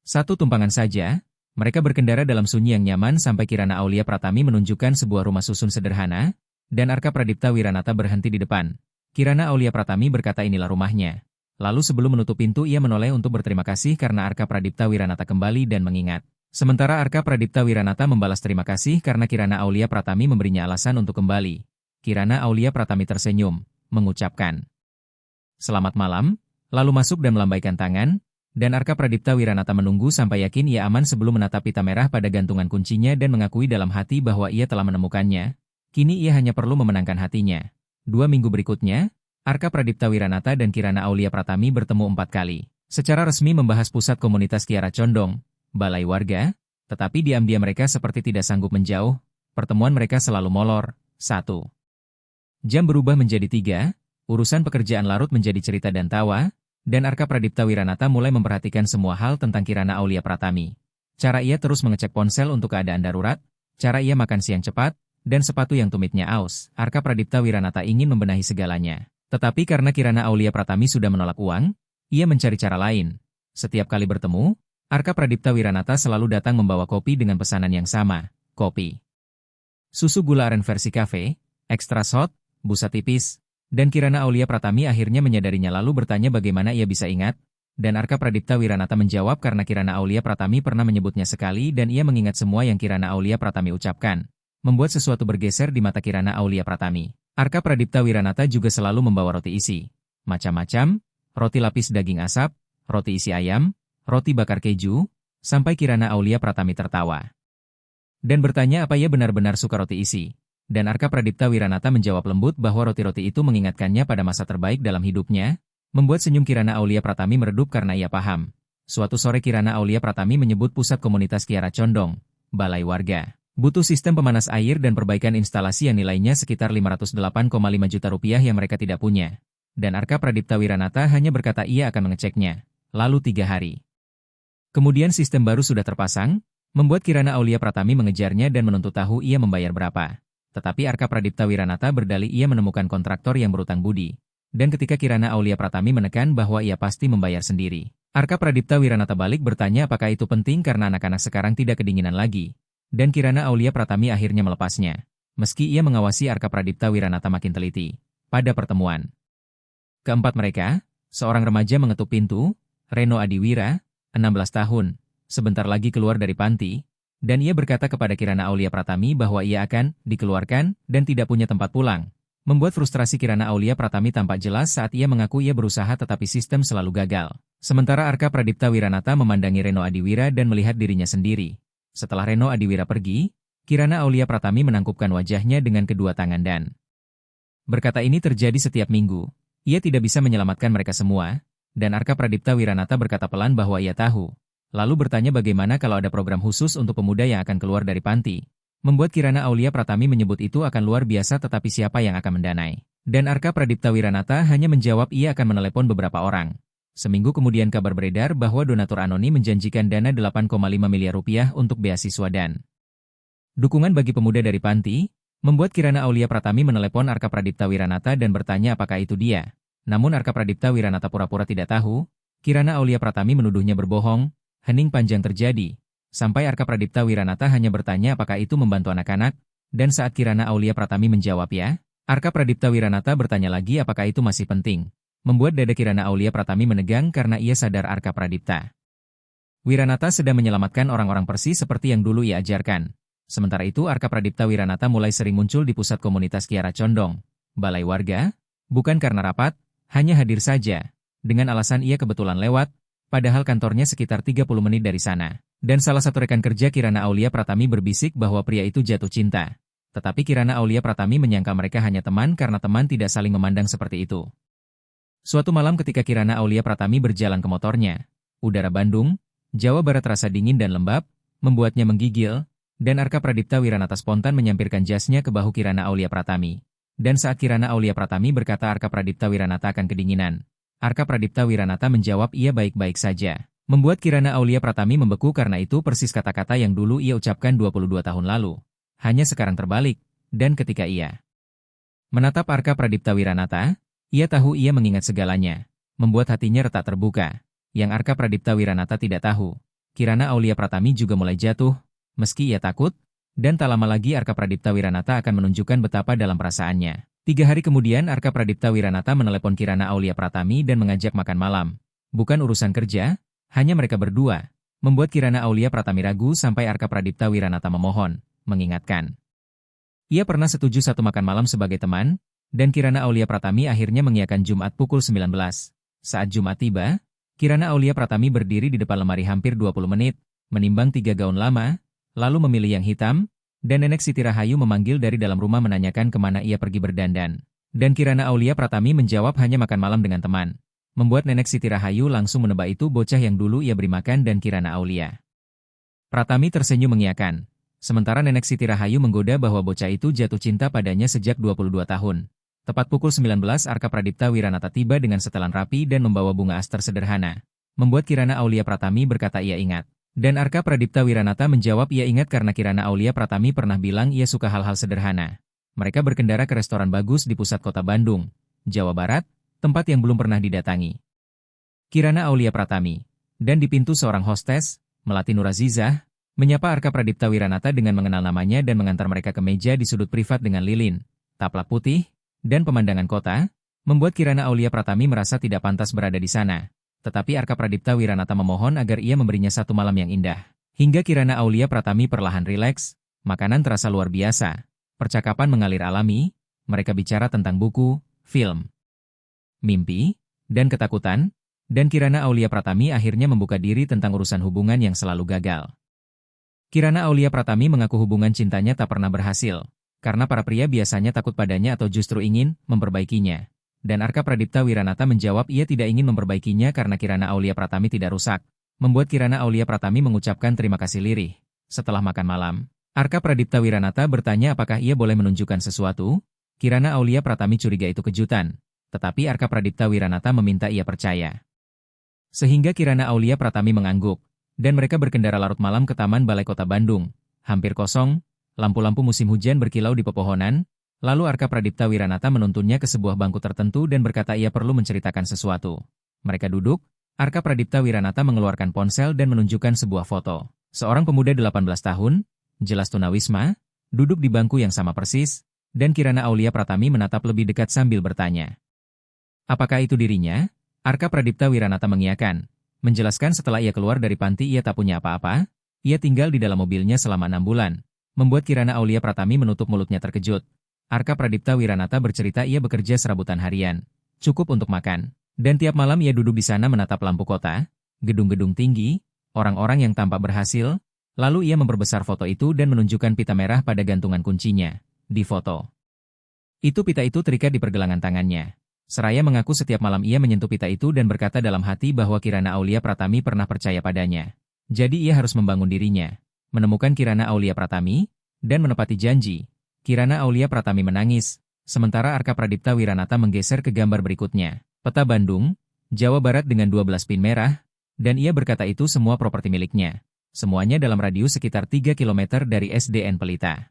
1 tumpangan saja. Mereka berkendara dalam sunyi yang nyaman sampai Kirana Aulia Pratami menunjukkan sebuah rumah susun sederhana, dan Arka Pradipta Wiranata berhenti di depan. Kirana Aulia Pratami berkata inilah rumahnya. Lalu sebelum menutup pintu ia menoleh untuk berterima kasih karena Arka Pradipta Wiranata kembali dan mengingat. Sementara Arka Pradipta Wiranata membalas terima kasih karena Kirana Aulia Pratami memberinya alasan untuk kembali. Kirana Aulia Pratami tersenyum, mengucapkan selamat malam, lalu masuk dan melambaikan tangan, dan Arka Pradipta Wiranata menunggu sampai yakin ia aman sebelum menatap pita merah pada gantungan kuncinya dan mengakui dalam hati bahwa ia telah menemukannya. Kini ia hanya perlu memenangkan hatinya. 2 minggu berikutnya, Arka Pradipta Wiranata dan Kirana Aulia Pratami bertemu 4 kali. Secara resmi membahas pusat komunitas Kiara Condong, balai warga, tetapi diam-diam mereka seperti tidak sanggup menjauh. Pertemuan mereka selalu molor. 1 jam berubah menjadi 3, urusan pekerjaan larut menjadi cerita dan tawa, dan Arka Pradipta Wiranata mulai memperhatikan semua hal tentang Kirana Aulia Pratami. Cara ia terus mengecek ponsel untuk keadaan darurat, cara ia makan siang cepat, dan sepatu yang tumitnya aus. Arka Pradipta Wiranata ingin membenahi segalanya. Tetapi karena Kirana Aulia Pratami sudah menolak uang, ia mencari cara lain. Setiap kali bertemu, Arka Pradipta Wiranata selalu datang membawa kopi dengan pesanan yang sama, kopi susu gula aren versi kafe, ekstra shot, busa tipis, dan Kirana Aulia Pratami akhirnya menyadarinya lalu bertanya bagaimana ia bisa ingat, dan Arka Pradipta Wiranata menjawab karena Kirana Aulia Pratami pernah menyebutnya sekali dan ia mengingat semua yang Kirana Aulia Pratami ucapkan. Membuat sesuatu bergeser di mata Kirana Aulia Pratami. Arka Pradipta Wiranata juga selalu membawa roti isi. Macam-macam, roti lapis daging asap, roti isi ayam, roti bakar keju, sampai Kirana Aulia Pratami tertawa. Dan bertanya apa ia benar-benar suka roti isi. Dan Arka Pradipta Wiranata menjawab lembut bahwa roti-roti itu mengingatkannya pada masa terbaik dalam hidupnya, membuat senyum Kirana Aulia Pratami meredup karena ia paham. Suatu sore Kirana Aulia Pratami menyebut pusat komunitas Kiara Condong, balai warga, butuh sistem pemanas air dan perbaikan instalasi yang nilainya sekitar 508,5 juta rupiah yang mereka tidak punya. Dan Arka Pradipta Wiranata hanya berkata ia akan mengeceknya. Lalu 3 hari kemudian sistem baru sudah terpasang, membuat Kirana Aulia Pratami mengejarnya dan menuntut tahu ia membayar berapa. Tetapi Arka Pradipta Wiranata berdalih ia menemukan kontraktor yang berutang budi. Dan ketika Kirana Aulia Pratami menekan bahwa ia pasti membayar sendiri, Arka Pradipta Wiranata balik bertanya apakah itu penting karena anak-anak sekarang tidak kedinginan lagi. Dan Kirana Aulia Pratami akhirnya melepasnya. Meski ia mengawasi Arka Pradipta Wiranata makin teliti. Pada pertemuan keempat mereka, seorang remaja mengetuk pintu, Reno Adiwira, 16 tahun, sebentar lagi keluar dari panti, dan ia berkata kepada Kirana Aulia Pratami bahwa ia akan dikeluarkan dan tidak punya tempat pulang. Membuat frustrasi Kirana Aulia Pratami tampak jelas saat ia mengaku ia berusaha tetapi sistem selalu gagal. Sementara Arka Pradipta Wiranata memandangi Reno Adiwira dan melihat dirinya sendiri. Setelah Reno Adiwira pergi, Kirana Aulia Pratami menangkupkan wajahnya dengan kedua tangan dan berkata ini terjadi setiap minggu. Ia tidak bisa menyelamatkan mereka semua, dan Arka Pradipta Wiranata berkata pelan bahwa ia tahu. Lalu bertanya bagaimana kalau ada program khusus untuk pemuda yang akan keluar dari panti. Membuat Kirana Aulia Pratami menyebut itu akan luar biasa tetapi siapa yang akan mendanai. Dan Arka Pradipta Wiranata hanya menjawab ia akan menelepon beberapa orang. Seminggu kemudian kabar beredar bahwa donatur anonim menjanjikan dana 8,5 miliar rupiah untuk beasiswa dan dukungan bagi pemuda dari panti, membuat Kirana Aulia Pratami menelepon Arka Pradipta Wiranata dan bertanya apakah itu dia. Namun Arka Pradipta Wiranata pura-pura tidak tahu. Kirana Aulia Pratami menuduhnya berbohong. Hening panjang terjadi. Sampai Arka Pradipta Wiranata hanya bertanya apakah itu membantu anak-anak, dan saat Kirana Aulia Pratami menjawab ya, Arka Pradipta Wiranata bertanya lagi apakah itu masih penting. Membuat dada Kirana Aulia Pratami menegang karena ia sadar Arka Pradipta Wiranata sedang menyelamatkan orang-orang persis seperti yang dulu ia ajarkan. Sementara itu Arka Pradipta Wiranata mulai sering muncul di pusat komunitas Kiara Condong, balai warga, bukan karena rapat, hanya hadir saja, dengan alasan ia kebetulan lewat, padahal kantornya sekitar 30 menit dari sana. Dan salah satu rekan kerja Kirana Aulia Pratami berbisik bahwa pria itu jatuh cinta. Tetapi Kirana Aulia Pratami menyangka mereka hanya teman karena teman tidak saling memandang seperti itu. Suatu malam ketika Kirana Aulia Pratami berjalan ke motornya, udara Bandung, Jawa Barat terasa dingin dan lembab, membuatnya menggigil, dan Arka Pradipta Wiranata spontan menyampirkan jasnya ke bahu Kirana Aulia Pratami. Dan saat Kirana Aulia Pratami berkata Arka Pradipta Wiranata akan kedinginan, Arka Pradipta Wiranata menjawab ia baik-baik saja. Membuat Kirana Aulia Pratami membeku karena itu persis kata-kata yang dulu ia ucapkan 22 tahun lalu. Hanya sekarang terbalik, dan ketika ia menatap Arka Pradipta Wiranata, ia tahu ia mengingat segalanya, membuat hatinya retak terbuka. Yang Arka Pradipta Wiranata tidak tahu, Kirana Aulia Pratami juga mulai jatuh, meski ia takut, Dan tak lama lagi Arka Pradipta Wiranata akan menunjukkan betapa dalam perasaannya. 3 hari kemudian Arka Pradipta Wiranata menelepon Kirana Aulia Pratami dan mengajak makan malam. Bukan urusan kerja, hanya mereka berdua. Membuat Kirana Aulia Pratami ragu sampai Arka Pradipta Wiranata memohon, mengingatkan. Ia pernah setuju satu makan malam sebagai teman, dan Kirana Aulia Pratami akhirnya mengiyakan Jumat pukul 19. Saat Jumat tiba, Kirana Aulia Pratami berdiri di depan lemari hampir 20 menit, menimbang 3 gaun lama, lalu memilih yang hitam, dan Nenek Siti Rahayu memanggil dari dalam rumah menanyakan kemana ia pergi berdandan. Dan Kirana Aulia Pratami menjawab hanya makan malam dengan teman. Membuat Nenek Siti Rahayu langsung menebak itu bocah yang dulu ia beri makan dan Kirana Aulia Pratami tersenyum mengiyakan. Sementara Nenek Siti Rahayu menggoda bahwa bocah itu jatuh cinta padanya sejak 22 tahun. Tepat pukul 19 Arka Pradipta Wiranata tiba dengan setelan rapi dan membawa bunga aster sederhana. Membuat Kirana Aulia Pratami berkata ia ingat. Dan Arka Pradipta Wiranata menjawab ia ingat karena Kirana Aulia Pratami pernah bilang ia suka hal-hal sederhana. Mereka berkendara ke restoran bagus di pusat kota Bandung, Jawa Barat, tempat yang belum pernah didatangi. Kirana Aulia Pratami. Dan di pintu seorang hostes, Melati Nurazizah, menyapa Arka Pradipta Wiranata dengan mengenal namanya dan mengantar mereka ke meja di sudut privat dengan lilin, taplak putih, dan pemandangan kota, membuat Kirana Aulia Pratami merasa tidak pantas berada di sana. Tetapi Arka Pradipta Wiranata memohon agar ia memberinya satu malam yang indah. Hingga Kirana Aulia Pratami perlahan rileks, makanan terasa luar biasa. Percakapan mengalir alami, mereka bicara tentang buku, film, mimpi, dan ketakutan, dan Kirana Aulia Pratami akhirnya membuka diri tentang urusan hubungan yang selalu gagal. Kirana Aulia Pratami mengaku hubungan cintanya tak pernah berhasil, karena para pria biasanya takut padanya atau justru ingin memperbaikinya. Dan Arka Pradipta Wiranata menjawab ia tidak ingin memperbaikinya karena Kirana Aulia Pratami tidak rusak. Membuat Kirana Aulia Pratami mengucapkan terima kasih lirih. Setelah makan malam, Arka Pradipta Wiranata bertanya apakah ia boleh menunjukkan sesuatu. Kirana Aulia Pratami curiga itu kejutan. Tetapi Arka Pradipta Wiranata meminta ia percaya. Sehingga Kirana Aulia Pratami mengangguk. Dan mereka berkendara larut malam ke Taman Balai Kota Bandung. Hampir kosong. Lampu-lampu musim hujan berkilau di pepohonan, lalu Arka Pradipta Wiranata menuntunnya ke sebuah bangku tertentu dan berkata ia perlu menceritakan sesuatu. Mereka duduk, Arka Pradipta Wiranata mengeluarkan ponsel dan menunjukkan sebuah foto. Seorang pemuda 18 tahun, jelas tunawisma, duduk di bangku yang sama persis, dan Kirana Aulia Pratami menatap lebih dekat sambil bertanya. Apakah itu dirinya? Arka Pradipta Wiranata mengiyakan, menjelaskan setelah ia keluar dari panti ia tak punya apa-apa, ia tinggal di dalam mobilnya selama 6 bulan. Membuat Kirana Aulia Pratami menutup mulutnya terkejut. Arka Pradipta Wiranata bercerita ia bekerja serabutan harian, cukup untuk makan. Dan tiap malam ia duduk di sana menatap lampu kota, gedung-gedung tinggi, orang-orang yang tampak berhasil, lalu ia memperbesar foto itu dan menunjukkan pita merah pada gantungan kuncinya. Di foto pita itu terikat di pergelangan tangannya. Seraya mengaku setiap malam ia menyentuh pita itu dan berkata dalam hati bahwa Kirana Aulia Pratami pernah percaya padanya. Jadi ia harus membangun dirinya. Menemukan Kirana Aulia Pratami, dan menepati janji. Kirana Aulia Pratami menangis, sementara Arka Pradipta Wiranata menggeser ke gambar berikutnya. Peta Bandung, Jawa Barat dengan 12 pin merah, dan ia berkata itu semua properti miliknya. Semuanya dalam radius sekitar 3 km dari SDN Pelita.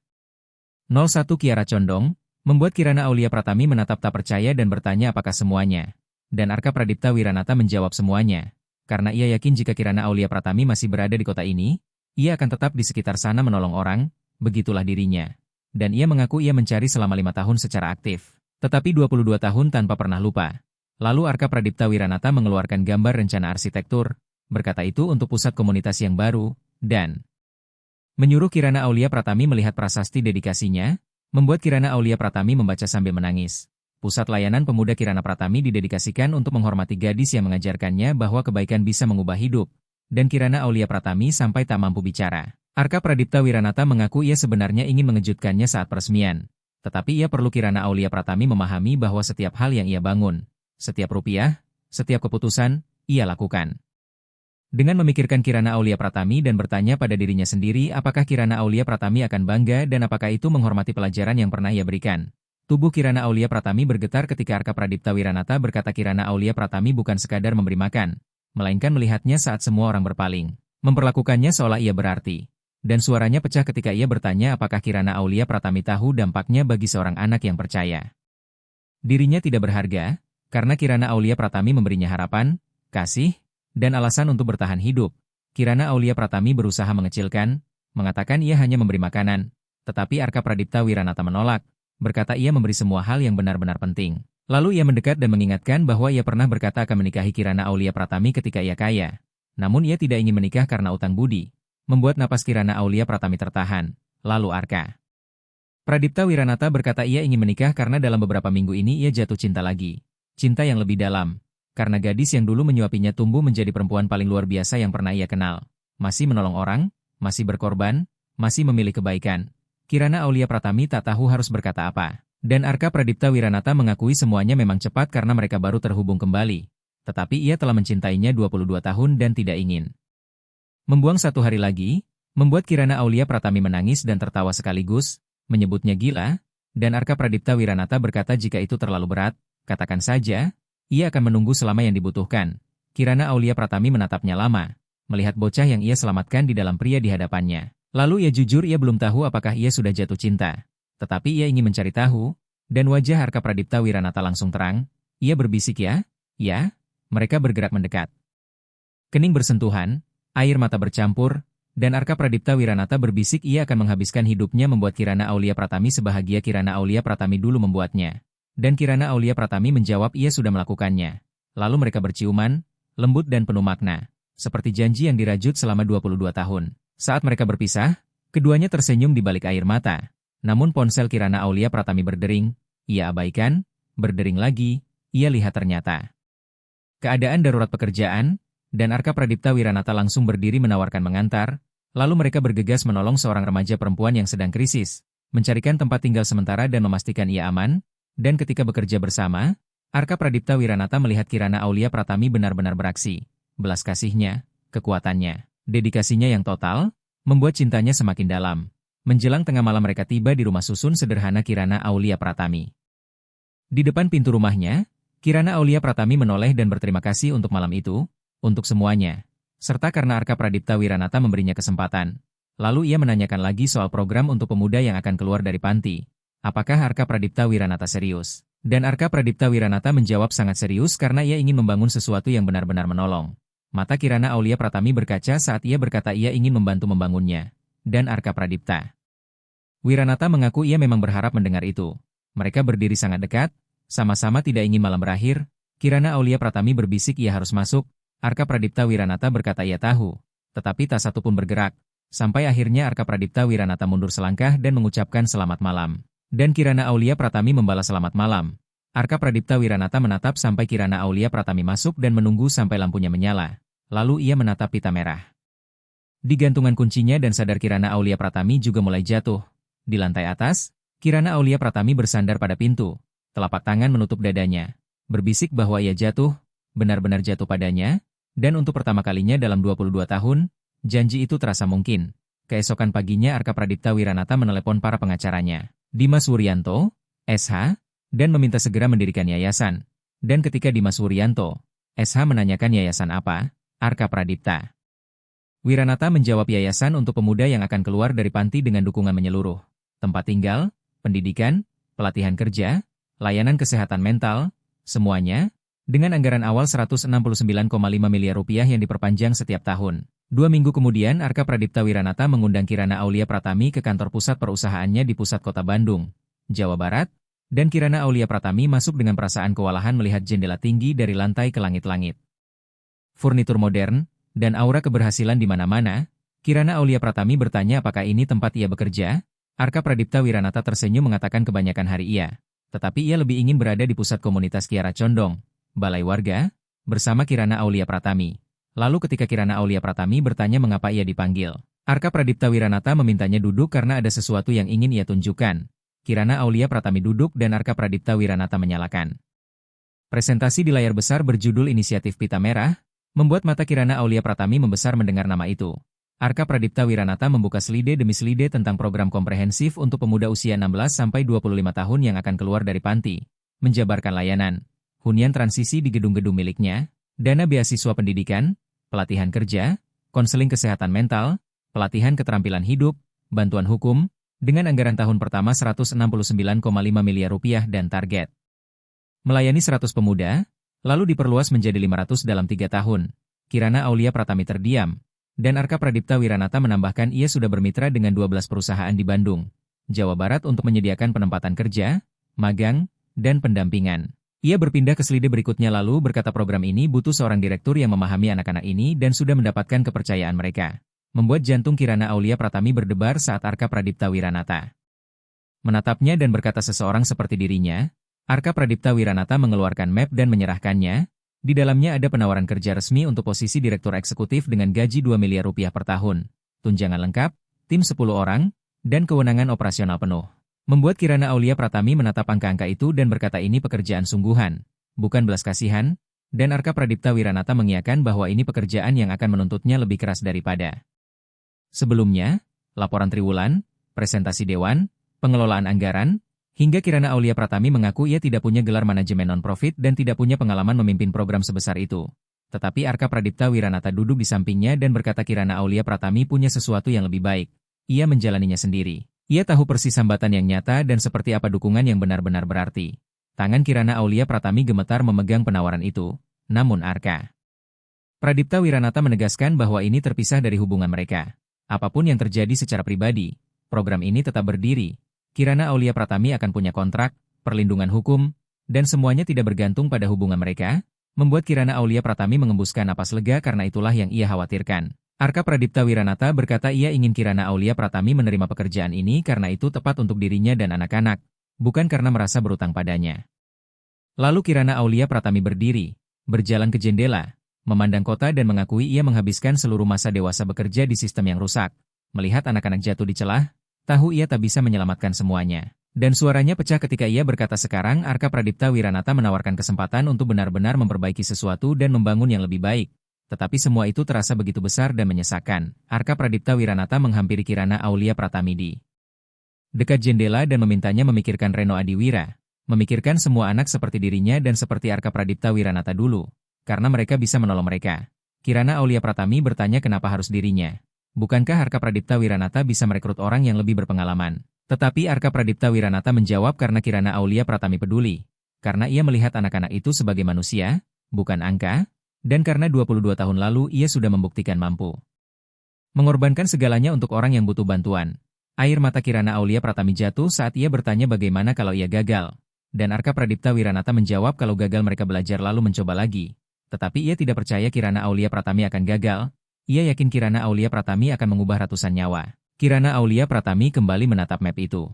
01 Kiara Condong, membuat Kirana Aulia Pratami menatap tak percaya dan bertanya apakah semuanya. Dan Arka Pradipta Wiranata menjawab semuanya. Karena ia yakin jika Kirana Aulia Pratami masih berada di kota ini, ia akan tetap di sekitar sana menolong orang, begitulah dirinya. Dan ia mengaku ia mencari selama 5 tahun secara aktif. Tetapi 22 tahun tanpa pernah lupa. Lalu Arka Pradipta Wiranata mengeluarkan gambar rencana arsitektur, berkata itu untuk pusat komunitas yang baru, dan menyuruh Kirana Aulia Pratami melihat prasasti dedikasinya, membuat Kirana Aulia Pratami membaca sambil menangis. Pusat layanan pemuda Kirana Pratami didedikasikan untuk menghormati gadis yang mengajarkannya bahwa kebaikan bisa mengubah hidup. Dan Kirana Aulia Pratami sampai tak mampu bicara. Arka Pradipta Wiranata mengaku ia sebenarnya ingin mengejutkannya saat peresmian. Tetapi ia perlu Kirana Aulia Pratami memahami bahwa setiap hal yang ia bangun, setiap rupiah, setiap keputusan, ia lakukan. Dengan memikirkan Kirana Aulia Pratami dan bertanya pada dirinya sendiri apakah Kirana Aulia Pratami akan bangga dan apakah itu menghormati pelajaran yang pernah ia berikan. Tubuh Kirana Aulia Pratami bergetar ketika Arka Pradipta Wiranata berkata Kirana Aulia Pratami bukan sekadar memberi makan, melainkan melihatnya saat semua orang berpaling, memperlakukannya seolah ia berarti. Dan suaranya pecah ketika ia bertanya apakah Kirana Aulia Pratami tahu dampaknya bagi seorang anak yang percaya dirinya tidak berharga, karena Kirana Aulia Pratami memberinya harapan, kasih, dan alasan untuk bertahan hidup. Kirana Aulia Pratami berusaha mengecilkan mengatakan ia hanya memberi makanan. Tetapi Arka Pradipta Wiranata menolak, berkata ia memberi semua hal yang benar-benar penting. Lalu ia mendekat dan mengingatkan bahwa ia pernah berkata akan menikahi Kirana Aulia Pratami ketika ia kaya. Namun ia tidak ingin menikah karena utang budi. Membuat napas Kirana Aulia Pratami tertahan. Lalu Arka Pradipta Wiranata berkata ia ingin menikah karena dalam beberapa minggu ini ia jatuh cinta lagi. Cinta yang lebih dalam. Karena gadis yang dulu menyuapinya tumbuh menjadi perempuan paling luar biasa yang pernah ia kenal. Masih menolong orang, masih berkorban, masih memilih kebaikan. Kirana Aulia Pratami tak tahu harus berkata apa. Dan Arka Pradipta Wiranata mengakui semuanya memang cepat karena mereka baru terhubung kembali. Tetapi ia telah mencintainya 22 tahun dan tidak ingin membuang satu hari lagi, membuat Kirana Aulia Pratami menangis dan tertawa sekaligus, menyebutnya gila, dan Arka Pradipta Wiranata berkata jika itu terlalu berat, katakan saja, ia akan menunggu selama yang dibutuhkan. Kirana Aulia Pratami menatapnya lama, melihat bocah yang ia selamatkan di dalam pria di hadapannya. Lalu ia jujur ia belum tahu apakah ia sudah jatuh cinta. Tetapi ia ingin mencari tahu, dan wajah Arka Pradipta Wiranata langsung terang. Ia berbisik ya, mereka bergerak mendekat. Kening bersentuhan, air mata bercampur, dan Arka Pradipta Wiranata berbisik ia akan menghabiskan hidupnya membuat Kirana Aulia Pratami sebahagia Kirana Aulia Pratami dulu membuatnya. Dan Kirana Aulia Pratami menjawab ia sudah melakukannya. Lalu mereka berciuman, lembut dan penuh makna, seperti janji yang dirajut selama 22 tahun. Saat mereka berpisah, keduanya tersenyum di balik air mata. Namun ponsel Kirana Aulia Pratami berdering, ia abaikan, berdering lagi, ia lihat ternyata keadaan darurat pekerjaan, dan Arka Pradipta Wiranata langsung berdiri menawarkan mengantar, lalu mereka bergegas menolong seorang remaja perempuan yang sedang krisis, mencarikan tempat tinggal sementara dan memastikan ia aman, dan ketika bekerja bersama, Arka Pradipta Wiranata melihat Kirana Aulia Pratami benar-benar beraksi. Belas kasihnya, kekuatannya, dedikasinya yang total, membuat cintanya semakin dalam. Menjelang tengah malam mereka tiba di rumah susun sederhana Kirana Aulia Pratami. Di depan pintu rumahnya, Kirana Aulia Pratami menoleh dan berterima kasih untuk malam itu, untuk semuanya, serta karena Arka Pradipta Wiranata memberinya kesempatan. Lalu ia menanyakan lagi soal program untuk pemuda yang akan keluar dari panti. Apakah Arka Pradipta Wiranata serius? Dan Arka Pradipta Wiranata menjawab sangat serius karena ia ingin membangun sesuatu yang benar-benar menolong. Mata Kirana Aulia Pratami berkaca saat ia berkata ia ingin membantu membangunnya. Dan Arka Pradipta Wiranata mengaku ia memang berharap mendengar itu. Mereka berdiri sangat dekat, sama-sama tidak ingin malam berakhir. Kirana Aulia Pratami berbisik ia harus masuk. Arka Pradipta Wiranata berkata ia tahu, tetapi tak satu pun bergerak. Sampai akhirnya Arka Pradipta Wiranata mundur selangkah dan mengucapkan selamat malam. Dan Kirana Aulia Pratami membalas selamat malam. Arka Pradipta Wiranata menatap sampai Kirana Aulia Pratami masuk dan menunggu sampai lampunya menyala. Lalu ia menatap pita merah di gantungan kuncinya dan sadar Kirana Aulia Pratami juga mulai jatuh. Di lantai atas, Kirana Aulia Pratami bersandar pada pintu. Telapak tangan menutup dadanya. Berbisik bahwa ia jatuh, benar-benar jatuh padanya, dan untuk pertama kalinya dalam 22 tahun, janji itu terasa mungkin. Keesokan paginya Arka Pradipta Wiranata menelepon para pengacaranya, Dimas Wuryanto, SH, dan meminta segera mendirikan yayasan. Dan ketika Dimas Wuryanto, SH menanyakan yayasan apa, Arka Pradipta Wiranata menjawab yayasan untuk pemuda yang akan keluar dari panti dengan dukungan menyeluruh. Tempat tinggal, pendidikan, pelatihan kerja, layanan kesehatan mental, semuanya, dengan anggaran awal 169,5 miliar rupiah yang diperpanjang setiap tahun. 2 minggu kemudian Arka Pradipta Wiranata mengundang Kirana Aulia Pratami ke kantor pusat perusahaannya di pusat kota Bandung, Jawa Barat, dan Kirana Aulia Pratami masuk dengan perasaan kewalahan melihat jendela tinggi dari lantai ke langit-langit. Furnitur modern, dan aura keberhasilan di mana-mana. Kirana Aulia Pratami bertanya apakah ini tempat ia bekerja. Arka Pradipta Wiranata tersenyum mengatakan kebanyakan hari iya. Tetapi ia lebih ingin berada di pusat komunitas Kiara Condong, Balai Warga, bersama Kirana Aulia Pratami. Lalu ketika Kirana Aulia Pratami bertanya mengapa ia dipanggil, Arka Pradipta Wiranata memintanya duduk karena ada sesuatu yang ingin ia tunjukkan. Kirana Aulia Pratami duduk dan Arka Pradipta Wiranata menyalakan presentasi di layar besar berjudul Inisiatif Pita Merah, membuat mata Kirana Aulia Pratami membesar mendengar nama itu. Arka Pradipta Wiranata membuka selide demi selide tentang program komprehensif untuk pemuda usia 16-25 tahun yang akan keluar dari panti, menjabarkan layanan, hunian transisi di gedung-gedung miliknya, dana beasiswa pendidikan, pelatihan kerja, konseling kesehatan mental, pelatihan keterampilan hidup, bantuan hukum, dengan anggaran tahun pertama 169,5 miliar rupiah dan target melayani 100 pemuda, lalu diperluas menjadi 500 dalam 3 tahun. Kirana Aulia Pratami terdiam. Dan Arka Pradipta Wiranata menambahkan ia sudah bermitra dengan 12 perusahaan di Bandung, Jawa Barat untuk menyediakan penempatan kerja, magang, dan pendampingan. Ia berpindah ke slide berikutnya lalu berkata program ini butuh seorang direktur yang memahami anak-anak ini dan sudah mendapatkan kepercayaan mereka. Membuat jantung Kirana Aulia Pratami berdebar saat Arka Pradipta Wiranata menatapnya dan berkata seseorang seperti dirinya. Arka Pradipta Wiranata mengeluarkan map dan menyerahkannya. Di dalamnya ada penawaran kerja resmi untuk posisi direktur eksekutif dengan gaji 2 miliar rupiah per tahun, tunjangan lengkap, tim 10 orang, dan kewenangan operasional penuh. Membuat Kirana Aulia Pratami menatap angka-angka itu dan berkata ini pekerjaan sungguhan, bukan belas kasihan, dan Arka Pradipta Wiranata mengiyakan bahwa ini pekerjaan yang akan menuntutnya lebih keras daripada sebelumnya, laporan triwulan, presentasi dewan, pengelolaan anggaran, hingga Kirana Aulia Pratami mengaku ia tidak punya gelar manajemen non-profit dan tidak punya pengalaman memimpin program sebesar itu. Tetapi Arka Pradipta Wiranata duduk di sampingnya dan berkata Kirana Aulia Pratami punya sesuatu yang lebih baik. Ia menjalaninya sendiri. Ia tahu persis hambatan yang nyata dan seperti apa dukungan yang benar-benar berarti. Tangan Kirana Aulia Pratami gemetar memegang penawaran itu. Namun Arka Pradipta Wiranata menegaskan bahwa ini terpisah dari hubungan mereka. Apapun yang terjadi secara pribadi, program ini tetap berdiri. Kirana Aulia Pratami akan punya kontrak, perlindungan hukum, dan semuanya tidak bergantung pada hubungan mereka, membuat Kirana Aulia Pratami mengembuskan napas lega karena itulah yang ia khawatirkan. Arka Pradipta Wiranata berkata ia ingin Kirana Aulia Pratami menerima pekerjaan ini karena itu tepat untuk dirinya dan anak-anak, bukan karena merasa berutang padanya. Lalu Kirana Aulia Pratami berdiri, berjalan ke jendela, memandang kota dan mengakui ia menghabiskan seluruh masa dewasa bekerja di sistem yang rusak. Melihat anak-anak jatuh di celah, tahu ia tak bisa menyelamatkan semuanya. Dan suaranya pecah ketika ia berkata sekarang Arka Pradipta Wiranata menawarkan kesempatan untuk benar-benar memperbaiki sesuatu dan membangun yang lebih baik. Tetapi semua itu terasa begitu besar dan menyesakan. Arka Pradipta Wiranata menghampiri Kirana Aulia Pratami di dekat jendela dan memintanya memikirkan Reno Adiwira. Memikirkan semua anak seperti dirinya dan seperti Arka Pradipta Wiranata dulu. Karena mereka bisa menolong mereka. Kirana Aulia Pratami bertanya kenapa harus dirinya. Bukankah Arka Pradipta Wiranata bisa merekrut orang yang lebih berpengalaman? Tetapi Arka Pradipta Wiranata menjawab karena Kirana Aulia Pratami peduli. Karena ia melihat anak-anak itu sebagai manusia, bukan angka, dan karena 22 tahun lalu ia sudah membuktikan mampu mengorbankan segalanya untuk orang yang butuh bantuan. Air mata Kirana Aulia Pratami jatuh saat ia bertanya bagaimana kalau ia gagal. Dan Arka Pradipta Wiranata menjawab kalau gagal mereka belajar lalu mencoba lagi. Tetapi ia tidak percaya Kirana Aulia Pratami akan gagal. Ia yakin Kirana Aulia Pratami akan mengubah ratusan nyawa. Kirana Aulia Pratami kembali menatap map itu.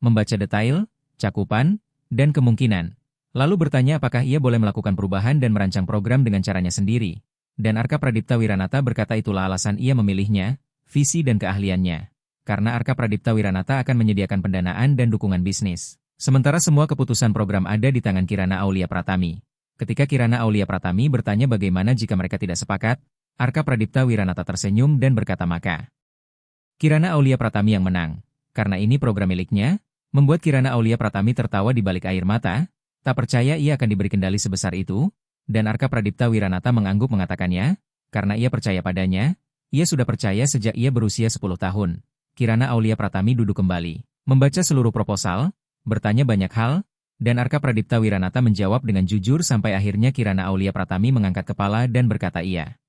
Membaca detail, cakupan, dan kemungkinan. Lalu bertanya apakah ia boleh melakukan perubahan dan merancang program dengan caranya sendiri. Dan Arka Pradipta Wiranata berkata itulah alasan ia memilihnya, visi dan keahliannya. Karena Arka Pradipta Wiranata akan menyediakan pendanaan dan dukungan bisnis. Sementara semua keputusan program ada di tangan Kirana Aulia Pratami. Ketika Kirana Aulia Pratami bertanya bagaimana jika mereka tidak sepakat, Arka Pradipta Wiranata tersenyum dan berkata maka Kirana Aulia Pratami yang menang. Karena ini program miliknya, membuat Kirana Aulia Pratami tertawa di balik air mata, tak percaya ia akan diberi kendali sebesar itu, dan Arka Pradipta Wiranata mengangguk mengatakannya, karena ia percaya padanya, ia sudah percaya sejak ia berusia 10 tahun. Kirana Aulia Pratami duduk kembali, membaca seluruh proposal, bertanya banyak hal, dan Arka Pradipta Wiranata menjawab dengan jujur sampai akhirnya Kirana Aulia Pratami mengangkat kepala dan berkata iya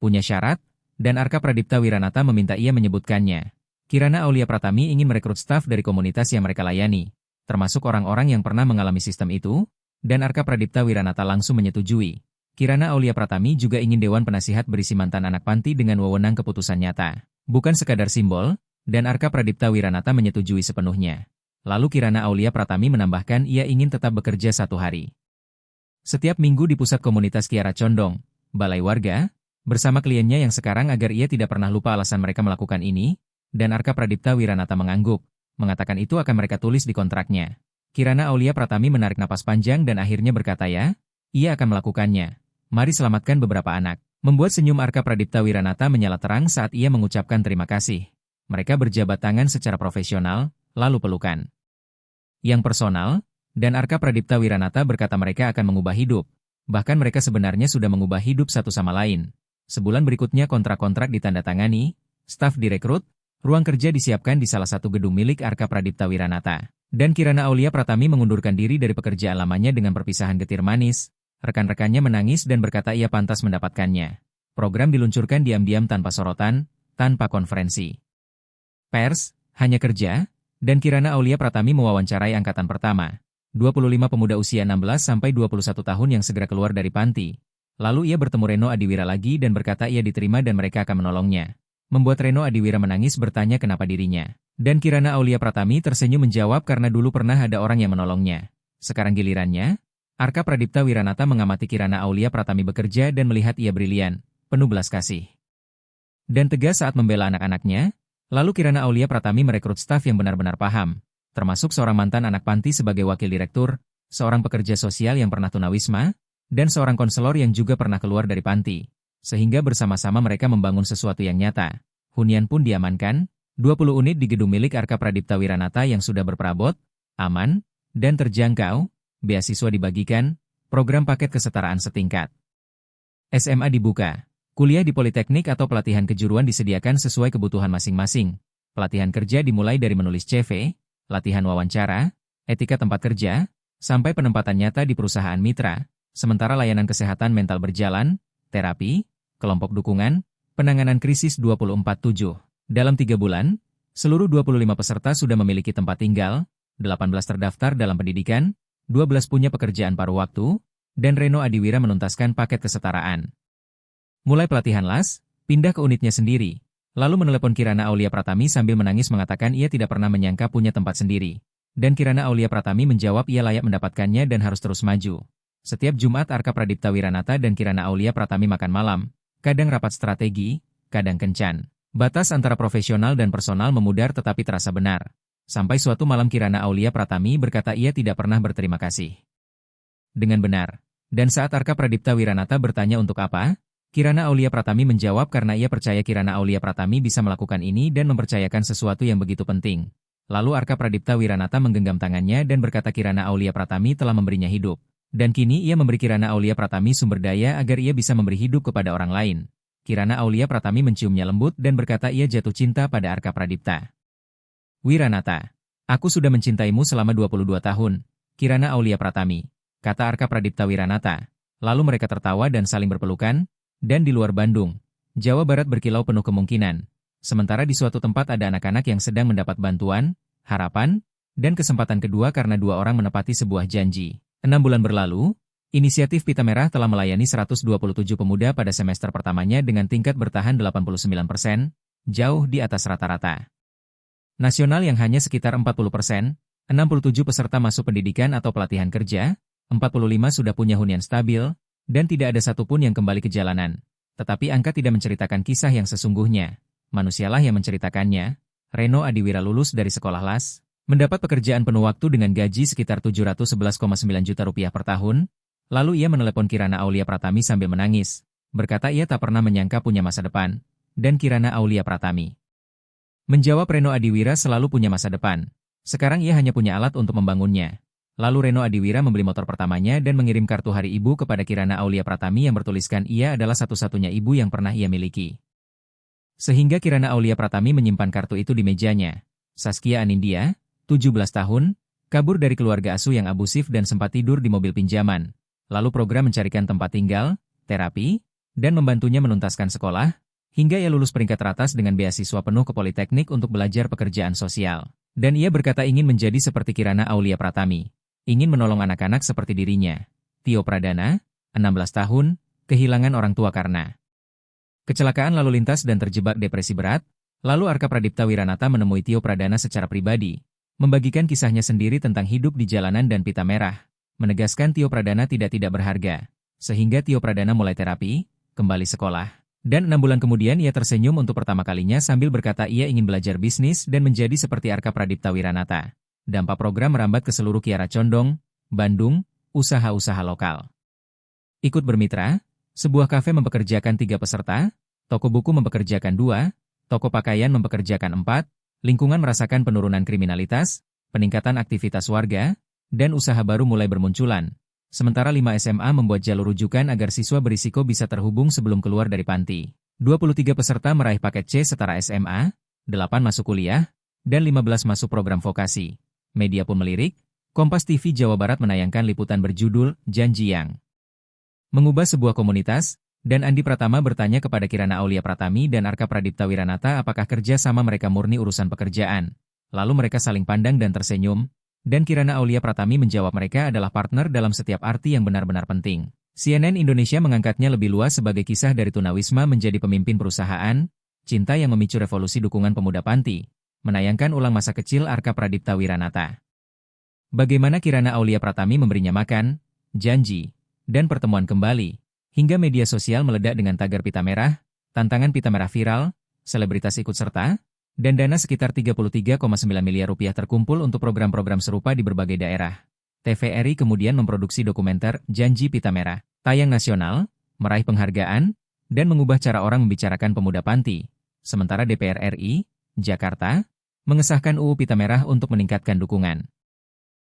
punya syarat, dan Arka Pradipta Wiranata meminta ia menyebutkannya. Kirana Aulia Pratami ingin merekrut staf dari komunitas yang mereka layani, termasuk orang-orang yang pernah mengalami sistem itu, dan Arka Pradipta Wiranata langsung menyetujui. Kirana Aulia Pratami juga ingin Dewan Penasihat berisi mantan anak panti dengan wewenang keputusan nyata, bukan sekadar simbol, dan Arka Pradipta Wiranata menyetujui sepenuhnya. Lalu Kirana Aulia Pratami menambahkan ia ingin tetap bekerja 1 hari setiap minggu di pusat komunitas Kiara Condong, Balai Warga, bersama kliennya yang sekarang agar ia tidak pernah lupa alasan mereka melakukan ini, dan Arka Pradipta Wiranata mengangguk, mengatakan itu akan mereka tulis di kontraknya. Kirana Aulia Pratami menarik napas panjang dan akhirnya berkata ya, ia akan melakukannya. Mari selamatkan beberapa anak. Membuat senyum Arka Pradipta Wiranata menyala terang saat ia mengucapkan terima kasih. Mereka berjabat tangan secara profesional, lalu pelukan yang personal, dan Arka Pradipta Wiranata berkata mereka akan mengubah hidup. Bahkan mereka sebenarnya sudah mengubah hidup satu sama lain. Sebulan berikutnya kontrak-kontrak ditandatangani, staf direkrut, ruang kerja disiapkan di salah satu gedung milik Arka Pradipta Wiranata. Dan Kirana Aulia Pratami mengundurkan diri dari pekerjaan lamanya dengan perpisahan getir manis. Rekan-rekannya menangis dan berkata ia pantas mendapatkannya. Program diluncurkan diam-diam tanpa sorotan, tanpa konferensi pers, hanya kerja, dan Kirana Aulia Pratami mewawancarai angkatan pertama. 25 pemuda usia 16-21 tahun yang segera keluar dari panti. Lalu ia bertemu Reno Adiwira lagi dan berkata ia diterima dan mereka akan menolongnya. Membuat Reno Adiwira menangis bertanya kenapa dirinya. Dan Kirana Aulia Pratami tersenyum menjawab karena dulu pernah ada orang yang menolongnya. Sekarang gilirannya. Arka Pradipta Wiranata mengamati Kirana Aulia Pratami bekerja dan melihat ia brilian, penuh belas kasih dan tegas saat membela anak-anaknya. Lalu Kirana Aulia Pratami merekrut staf yang benar-benar paham, termasuk seorang mantan anak panti sebagai wakil direktur, seorang pekerja sosial yang pernah tunawisma, dan seorang konselor yang juga pernah keluar dari panti. Sehingga bersama-sama mereka membangun sesuatu yang nyata. Hunian pun diamankan, 20 unit di gedung milik Arka Pradipta Wiranata yang sudah berperabot, aman, dan terjangkau, beasiswa dibagikan, program paket kesetaraan setingkat. SMA dibuka. Kuliah di politeknik atau pelatihan kejuruan disediakan sesuai kebutuhan masing-masing. Pelatihan kerja dimulai dari menulis CV, latihan wawancara, etika tempat kerja, sampai penempatan nyata di perusahaan mitra, sementara layanan kesehatan mental berjalan, terapi, kelompok dukungan, penanganan krisis 24/7. Dalam 3 bulan, seluruh 25 peserta sudah memiliki tempat tinggal, 18 terdaftar dalam pendidikan, 12 punya pekerjaan paruh waktu, dan Reno Adiwira menuntaskan paket kesetaraan. Mulai pelatihan las, pindah ke unitnya sendiri, lalu menelepon Kirana Aulia Pratami sambil menangis mengatakan ia tidak pernah menyangka punya tempat sendiri. Dan Kirana Aulia Pratami menjawab ia layak mendapatkannya dan harus terus maju. Setiap Jumat Arka Pradipta Wiranata dan Kirana Aulia Pratami makan malam, kadang rapat strategi, kadang kencan. Batas antara profesional dan personal memudar tetapi terasa benar. Sampai suatu malam Kirana Aulia Pratami berkata ia tidak pernah berterima kasih. Dengan benar. Dan saat Arka Pradipta Wiranata bertanya untuk apa, Kirana Aulia Pratami menjawab karena ia percaya Kirana Aulia Pratami bisa melakukan ini dan mempercayakan sesuatu yang begitu penting. Lalu Arka Pradipta Wiranata menggenggam tangannya dan berkata Kirana Aulia Pratami telah memberinya hidup. Dan kini ia memberi Kirana Aulia Pratami sumber daya agar ia bisa memberi hidup kepada orang lain. Kirana Aulia Pratami menciumnya lembut dan berkata ia jatuh cinta pada Arka Pradipta Wiranata. Aku sudah mencintaimu selama 22 tahun, Kirana Aulia Pratami, kata Arka Pradipta Wiranata. Lalu mereka tertawa dan saling berpelukan. Dan di luar Bandung, Jawa Barat berkilau penuh kemungkinan. Sementara di suatu tempat ada anak-anak yang sedang mendapat bantuan, harapan, dan kesempatan kedua karena 2 orang menepati sebuah janji. 6 bulan berlalu, inisiatif Pita Merah telah melayani 127 pemuda pada semester pertamanya dengan tingkat bertahan 89%, jauh di atas rata-rata nasional yang hanya sekitar 40%, 67 peserta masuk pendidikan atau pelatihan kerja, 45 sudah punya hunian stabil, dan tidak ada satupun yang kembali ke jalanan. Tetapi angka tidak menceritakan kisah yang sesungguhnya. Manusialah yang menceritakannya. Reno Adiwira lulus dari sekolah las, mendapat pekerjaan penuh waktu dengan gaji sekitar 711,9 juta rupiah per tahun. Lalu ia menelepon Kirana Aulia Pratami sambil menangis. Berkata ia tak pernah menyangka punya masa depan. Dan Kirana Aulia Pratami menjawab Reno Adiwira selalu punya masa depan. Sekarang ia hanya punya alat untuk membangunnya. Lalu Reno Adiwira membeli motor pertamanya dan mengirim kartu hari ibu kepada Kirana Aulia Pratami yang bertuliskan ia adalah satu-satunya ibu yang pernah ia miliki. Sehingga Kirana Aulia Pratami menyimpan kartu itu di mejanya. Saskia Anindya, 17 tahun, kabur dari keluarga asuh yang abusif dan sempat tidur di mobil pinjaman. Lalu program mencarikan tempat tinggal, terapi, dan membantunya menuntaskan sekolah, hingga ia lulus peringkat teratas dengan beasiswa penuh ke Politeknik untuk belajar pekerjaan sosial. Dan ia berkata ingin menjadi seperti Kirana Aulia Pratami. Ingin menolong anak-anak seperti dirinya. Tio Pradana, 16 tahun, kehilangan orang tua karena kecelakaan lalu lintas dan terjebak depresi berat. Lalu Arka Pradipta Wiranata menemui Tio Pradana secara pribadi, membagikan kisahnya sendiri tentang hidup di jalanan dan pita merah, menegaskan Tio Pradana tidak berharga. Sehingga Tio Pradana mulai terapi, kembali sekolah. Dan 6 bulan kemudian ia tersenyum untuk pertama kalinya sambil berkata ia ingin belajar bisnis dan menjadi seperti Arka Pradipta Wiranata. Dampak program merambat ke seluruh Kiara Condong, Bandung, usaha-usaha lokal. Ikut bermitra, sebuah kafe mempekerjakan 3 peserta, toko buku mempekerjakan 2, toko pakaian mempekerjakan 4, lingkungan merasakan penurunan kriminalitas, peningkatan aktivitas warga, dan usaha baru mulai bermunculan. Sementara 5 SMA membuat jalur rujukan agar siswa berisiko bisa terhubung sebelum keluar dari panti. 23 peserta meraih paket C setara SMA, 8 masuk kuliah, dan 15 masuk program vokasi. Media pun melirik, Kompas TV Jawa Barat menayangkan liputan berjudul Janji Yang mengubah sebuah komunitas, Dan Andi Pratama bertanya kepada Kirana Aulia Pratami dan Arka Pradipta Wiranata apakah kerja sama mereka murni urusan pekerjaan. Lalu mereka saling pandang dan tersenyum, dan Kirana Aulia Pratami menjawab mereka adalah partner dalam setiap arti yang benar-benar penting. CNN Indonesia mengangkatnya lebih luas sebagai kisah dari tunawisma menjadi pemimpin perusahaan, cinta yang memicu revolusi dukungan pemuda panti, menayangkan ulang masa kecil Arka Pradipta Wiranata. Bagaimana Kirana Aulia Pratami memberinya makan, janji, dan pertemuan kembali, hingga media sosial meledak dengan tagar pita merah, tantangan pita merah viral, selebritas ikut serta, dan dana sekitar 33,9 miliar rupiah terkumpul untuk program-program serupa di berbagai daerah. TVRI kemudian memproduksi dokumenter Janji Pita Merah, tayang nasional, meraih penghargaan, dan mengubah cara orang membicarakan pemuda panti. Sementara DPR RI, Jakarta, mengesahkan UU Pita Merah untuk meningkatkan dukungan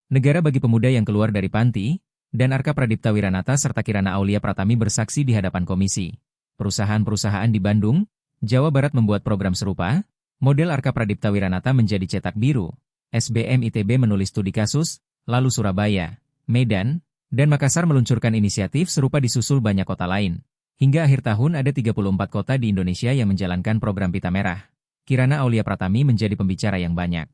negara bagi pemuda yang keluar dari panti, dan Arka Pradipta Wiranata serta Kirana Aulia Pratami bersaksi di hadapan komisi. Perusahaan-perusahaan di Bandung, Jawa Barat membuat program serupa, model Arka Pradipta Wiranata menjadi cetak biru, SBM ITB menulis studi kasus, lalu Surabaya, Medan, dan Makassar meluncurkan inisiatif serupa disusul banyak kota lain. Hingga akhir tahun ada 34 kota di Indonesia yang menjalankan program Pita Merah. Kirana Aulia Pratami menjadi pembicara yang banyak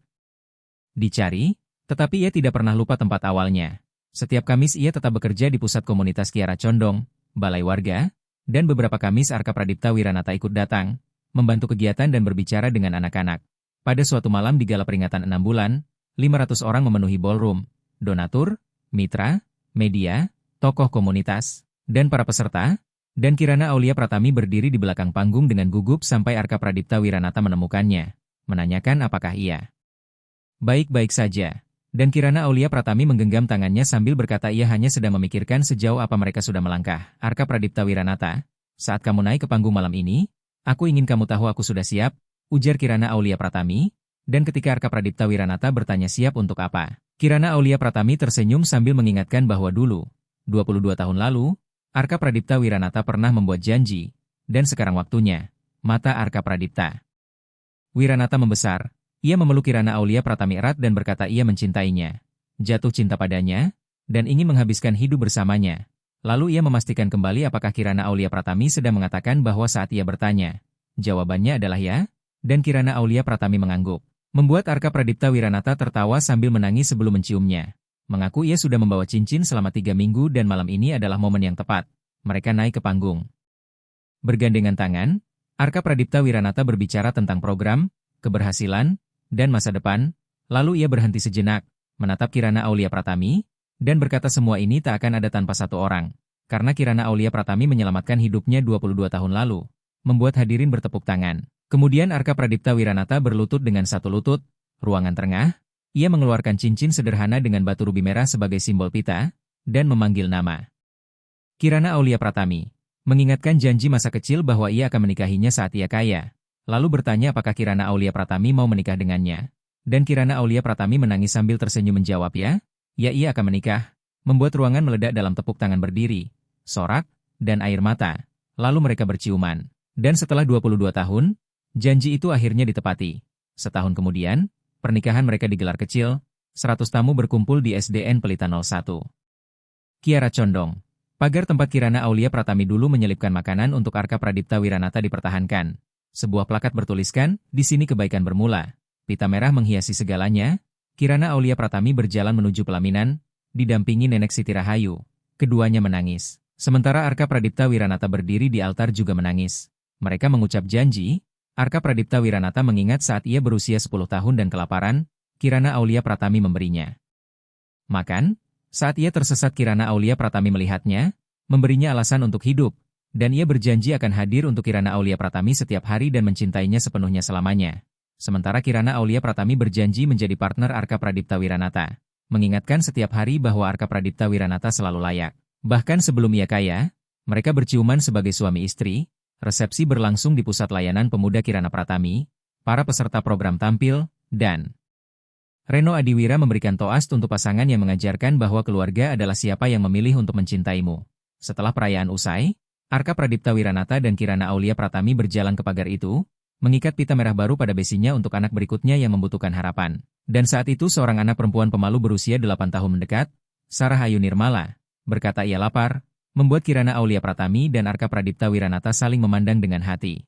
dicari, tetapi ia tidak pernah lupa tempat awalnya. Setiap Kamis ia tetap bekerja di pusat komunitas Kiara Condong, Balai Warga, dan beberapa Kamis Arka Pradipta Wiranata ikut datang, membantu kegiatan dan berbicara dengan anak-anak. Pada suatu malam di gala peringatan 6 bulan, 500 orang memenuhi ballroom, donatur, mitra, media, tokoh komunitas, dan para peserta, dan Kirana Aulia Pratami berdiri di belakang panggung dengan gugup sampai Arka Pradipta Wiranata menemukannya, menanyakan apakah ia baik-baik saja. Dan Kirana Aulia Pratami menggenggam tangannya sambil berkata ia hanya sedang memikirkan sejauh apa mereka sudah melangkah. Arka Pradipta Wiranata, saat kamu naik ke panggung malam ini, aku ingin kamu tahu aku sudah siap, ujar Kirana Aulia Pratami, dan ketika Arka Pradipta Wiranata bertanya siap untuk apa, Kirana Aulia Pratami tersenyum sambil mengingatkan bahwa dulu, 22 tahun lalu, Arka Pradipta Wiranata pernah membuat janji, dan sekarang waktunya. Mata Arka Pradipta Wiranata membesar. Ia memeluk Kirana Aulia Pratami erat dan berkata ia mencintainya, jatuh cinta padanya, dan ingin menghabiskan hidup bersamanya. Lalu ia memastikan kembali apakah Kirana Aulia Pratami sedang mengatakan bahwa saat ia bertanya, jawabannya adalah ya, dan Kirana Aulia Pratami mengangguk. Membuat Arka Pradipta Wiranata tertawa sambil menangis sebelum menciumnya. Mengaku ia sudah membawa cincin selama 3 minggu dan malam ini adalah momen yang tepat. Mereka naik ke panggung. Bergandengan tangan, Arka Pradipta Wiranata berbicara tentang program, keberhasilan, dan masa depan, lalu ia berhenti sejenak, menatap Kirana Aulia Pratami, dan berkata semua ini tak akan ada tanpa satu orang. Karena Kirana Aulia Pratami menyelamatkan hidupnya 22 tahun lalu, membuat hadirin bertepuk tangan. Kemudian Arka Pradipta Wiranata berlutut dengan satu lutut, ruangan tengah, ia mengeluarkan cincin sederhana dengan batu rubi merah sebagai simbol pita, dan memanggil nama Kirana Aulia Pratami, mengingatkan janji masa kecil bahwa ia akan menikahinya saat ia kaya. Lalu bertanya apakah Kirana Aulia Pratami mau menikah dengannya. Dan Kirana Aulia Pratami menangis sambil tersenyum menjawab ya ia akan menikah. Membuat ruangan meledak dalam tepuk tangan berdiri, sorak, dan air mata. Lalu mereka berciuman. Dan setelah 22 tahun, janji itu akhirnya ditepati. Setahun kemudian, pernikahan mereka digelar kecil, 100 tamu berkumpul di SDN Pelita 01. Kiara Condong. Pagar tempat Kirana Aulia Pratami dulu menyelipkan makanan untuk Arka Pradipta Wiranata dipertahankan. Sebuah plakat bertuliskan, di sini kebaikan bermula. Pita merah menghiasi segalanya. Kirana Aulia Pratami berjalan menuju pelaminan, didampingi Nenek Siti Rahayu. Keduanya menangis. Sementara Arka Pradipta Wiranata berdiri di altar juga menangis. Mereka mengucap janji. Arka Pradipta Wiranata mengingat saat ia berusia 10 tahun dan kelaparan, Kirana Aulia Pratami memberinya makan. Saat ia tersesat Kirana Aulia Pratami melihatnya, memberinya alasan untuk hidup. Dan ia berjanji akan hadir untuk Kirana Aulia Pratami setiap hari dan mencintainya sepenuhnya selamanya. Sementara Kirana Aulia Pratami berjanji menjadi partner Arka Pradipta Wiranata. Mengingatkan setiap hari bahwa Arka Pradipta Wiranata selalu layak. Bahkan sebelum ia kaya, mereka berciuman sebagai suami istri. Resepsi berlangsung di Pusat Layanan Pemuda Kirana Pratami. Para peserta program tampil, dan Reno Adiwira memberikan toast untuk pasangan yang mengajarkan bahwa keluarga adalah siapa yang memilih untuk mencintaimu. Setelah perayaan usai, Arka Pradipta Wiranata dan Kirana Aulia Pratami berjalan ke pagar itu, mengikat pita merah baru pada besinya untuk anak berikutnya yang membutuhkan harapan. Dan saat itu seorang anak perempuan pemalu berusia 8 tahun mendekat, Sarah Ayu Nirmala, berkata ia lapar, membuat Kirana Aulia Pratami dan Arka Pradipta Wiranata saling memandang dengan hati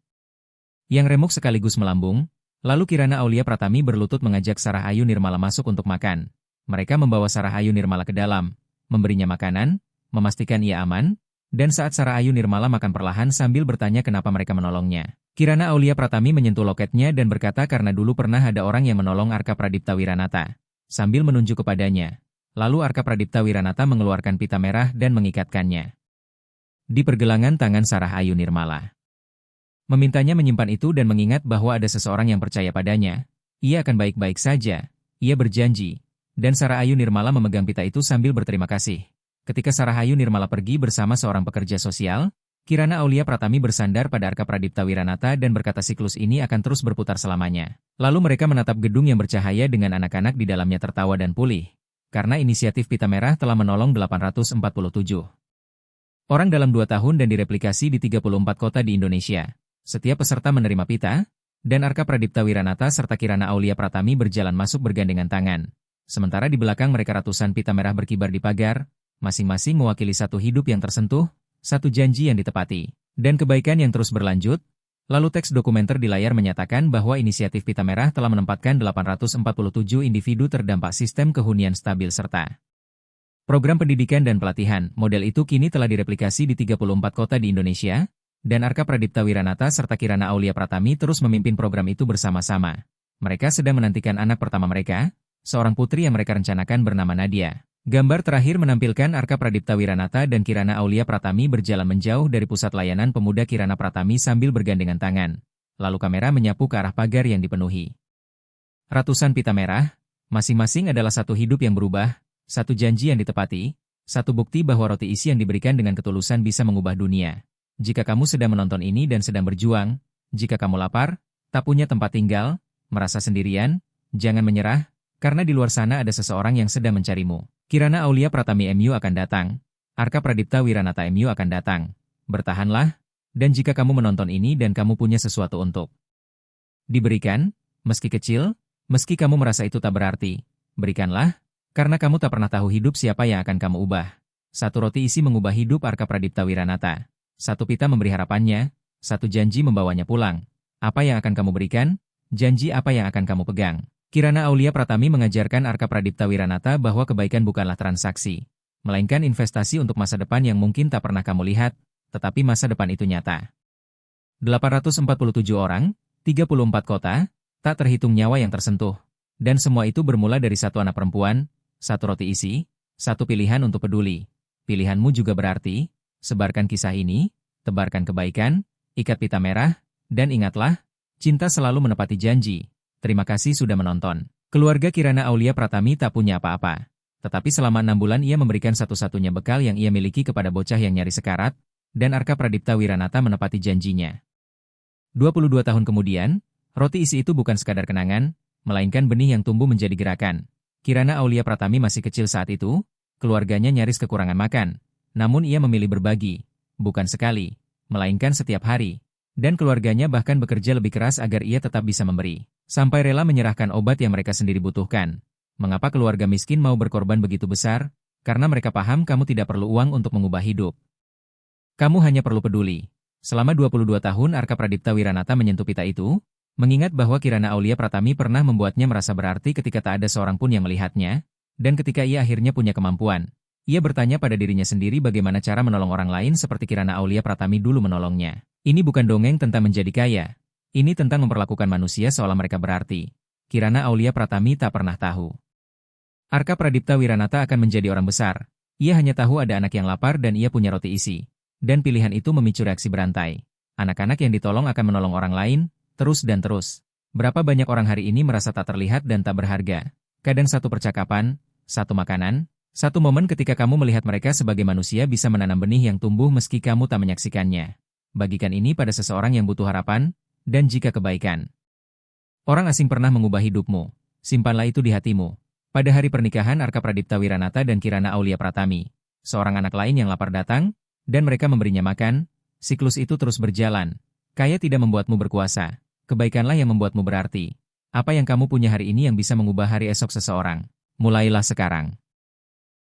yang remuk sekaligus melambung. Lalu Kirana Aulia Pratami berlutut mengajak Sarah Ayu Nirmala masuk untuk makan. Mereka membawa Sarah Ayu Nirmala ke dalam, memberinya makanan, memastikan ia aman, dan saat Sarah Ayu Nirmala makan perlahan sambil bertanya kenapa mereka menolongnya. Kirana Aulia Pratami menyentuh loketnya dan berkata karena dulu pernah ada orang yang menolong Arka Pradipta Wiranata. Sambil menunjuk kepadanya. Lalu Arka Pradipta Wiranata mengeluarkan pita merah dan mengikatkannya di pergelangan tangan Sarah Ayu Nirmala. Memintanya menyimpan itu dan mengingat bahwa ada seseorang yang percaya padanya. Ia akan baik-baik saja. Ia berjanji. Dan Sarah Ayu Nirmala memegang pita itu sambil berterima kasih. Ketika Sarah Ayu Nirmala pergi bersama seorang pekerja sosial, Kirana Aulia Pratami bersandar pada Arka Pradipta Wiranata dan berkata siklus ini akan terus berputar selamanya. Lalu mereka menatap gedung yang bercahaya dengan anak-anak di dalamnya tertawa dan pulih. Karena inisiatif pita merah telah menolong 847 orang dalam 2 tahun dan direplikasi di 34 kota di Indonesia. Setiap peserta menerima pita, dan Arka Pradipta Wiranata serta Kirana Aulia Pratami berjalan masuk bergandengan tangan. Sementara di belakang mereka ratusan pita merah berkibar di pagar, masing-masing mewakili satu hidup yang tersentuh, satu janji yang ditepati, dan kebaikan yang terus berlanjut. Lalu teks dokumenter di layar menyatakan bahwa inisiatif pita merah telah menempatkan 847 individu terdampak sistem kehunian stabil serta program pendidikan dan pelatihan. Model itu kini telah direplikasi di 34 kota di Indonesia, dan Arka Pradipta Wiranata serta Kirana Aulia Pratami terus memimpin program itu bersama-sama. Mereka sedang menantikan anak pertama mereka, seorang putri yang mereka rencanakan bernama Nadia. Gambar terakhir menampilkan Arka Pradipta Wiranata dan Kirana Aulia Pratami berjalan menjauh dari pusat layanan pemuda Kirana Pratami sambil bergandengan tangan. Lalu kamera menyapu ke arah pagar yang dipenuhi ratusan pita merah, masing-masing adalah satu hidup yang berubah, satu janji yang ditepati, satu bukti bahwa roti isi yang diberikan dengan ketulusan bisa mengubah dunia. Jika kamu sedang menonton ini dan sedang berjuang, jika kamu lapar, tak punya tempat tinggal, merasa sendirian, jangan menyerah, karena di luar sana ada seseorang yang sedang mencarimu. Kirana Aulia Pratami MU akan datang, Arka Pradipta Wiranata MU akan datang. Bertahanlah, dan jika kamu menonton ini dan kamu punya sesuatu untuk diberikan, meski kecil, meski kamu merasa itu tak berarti, berikanlah, karena kamu tak pernah tahu hidup siapa yang akan kamu ubah. Satu roti isi mengubah hidup Arka Pradipta Wiranata. Satu pita memberi harapannya, satu janji membawanya pulang. Apa yang akan kamu berikan? Janji apa yang akan kamu pegang? Kirana Aulia Pratami mengajarkan Arka Pradipta Wiranata bahwa kebaikan bukanlah transaksi, melainkan investasi untuk masa depan yang mungkin tak pernah kamu lihat, tetapi masa depan itu nyata. 847 orang, 34 kota, tak terhitung nyawa yang tersentuh. Dan semua itu bermula dari satu anak perempuan, satu roti isi, satu pilihan untuk peduli. Pilihanmu juga berarti. Sebarkan kisah ini, tebarkan kebaikan, ikat pita merah, dan ingatlah, cinta selalu menepati janji. Terima kasih sudah menonton. Keluarga Kirana Aulia Pratami tak punya apa-apa. Tetapi selama 6 bulan ia memberikan satu-satunya bekal yang ia miliki kepada bocah yang nyaris sekarat, dan Arka Pradipta Wiranata menepati janjinya. 22 tahun kemudian, roti isi itu bukan sekadar kenangan, melainkan benih yang tumbuh menjadi gerakan. Kirana Aulia Pratami masih kecil saat itu, keluarganya nyaris kekurangan makan. Namun ia memilih berbagi, bukan sekali, melainkan setiap hari. Dan keluarganya bahkan bekerja lebih keras agar ia tetap bisa memberi. Sampai rela menyerahkan obat yang mereka sendiri butuhkan. Mengapa keluarga miskin mau berkorban begitu besar? Karena mereka paham kamu tidak perlu uang untuk mengubah hidup. Kamu hanya perlu peduli. Selama 22 tahun Arka Pradipta Wiranata menyentuh pita itu, mengingat bahwa Kirana Aulia Pratami pernah membuatnya merasa berarti ketika tak ada seorang pun yang melihatnya, dan ketika ia akhirnya punya kemampuan. Ia bertanya pada dirinya sendiri bagaimana cara menolong orang lain seperti Kirana Aulia Pratami dulu menolongnya. Ini bukan dongeng tentang menjadi kaya. Ini tentang memperlakukan manusia seolah mereka berarti. Kirana Aulia Pratami tak pernah tahu. Arka Pradipta Wiranata akan menjadi orang besar. Ia hanya tahu ada anak yang lapar dan ia punya roti isi. Dan pilihan itu memicu reaksi berantai. Anak-anak yang ditolong akan menolong orang lain, terus dan terus. Berapa banyak orang hari ini merasa tak terlihat dan tak berharga. Kadang satu percakapan, satu makanan, satu momen ketika kamu melihat mereka sebagai manusia bisa menanam benih yang tumbuh meski kamu tak menyaksikannya. Bagikan ini pada seseorang yang butuh harapan, dan jika kebaikan orang asing pernah mengubah hidupmu, simpanlah itu di hatimu. Pada hari pernikahan Arka Pradipta Wiranata dan Kirana Aulia Pratami, seorang anak lain yang lapar datang, dan mereka memberinya makan. Siklus itu terus berjalan. Kaya tidak membuatmu berkuasa, kebaikanlah yang membuatmu berarti. Apa yang kamu punya hari ini yang bisa mengubah hari esok seseorang? Mulailah sekarang.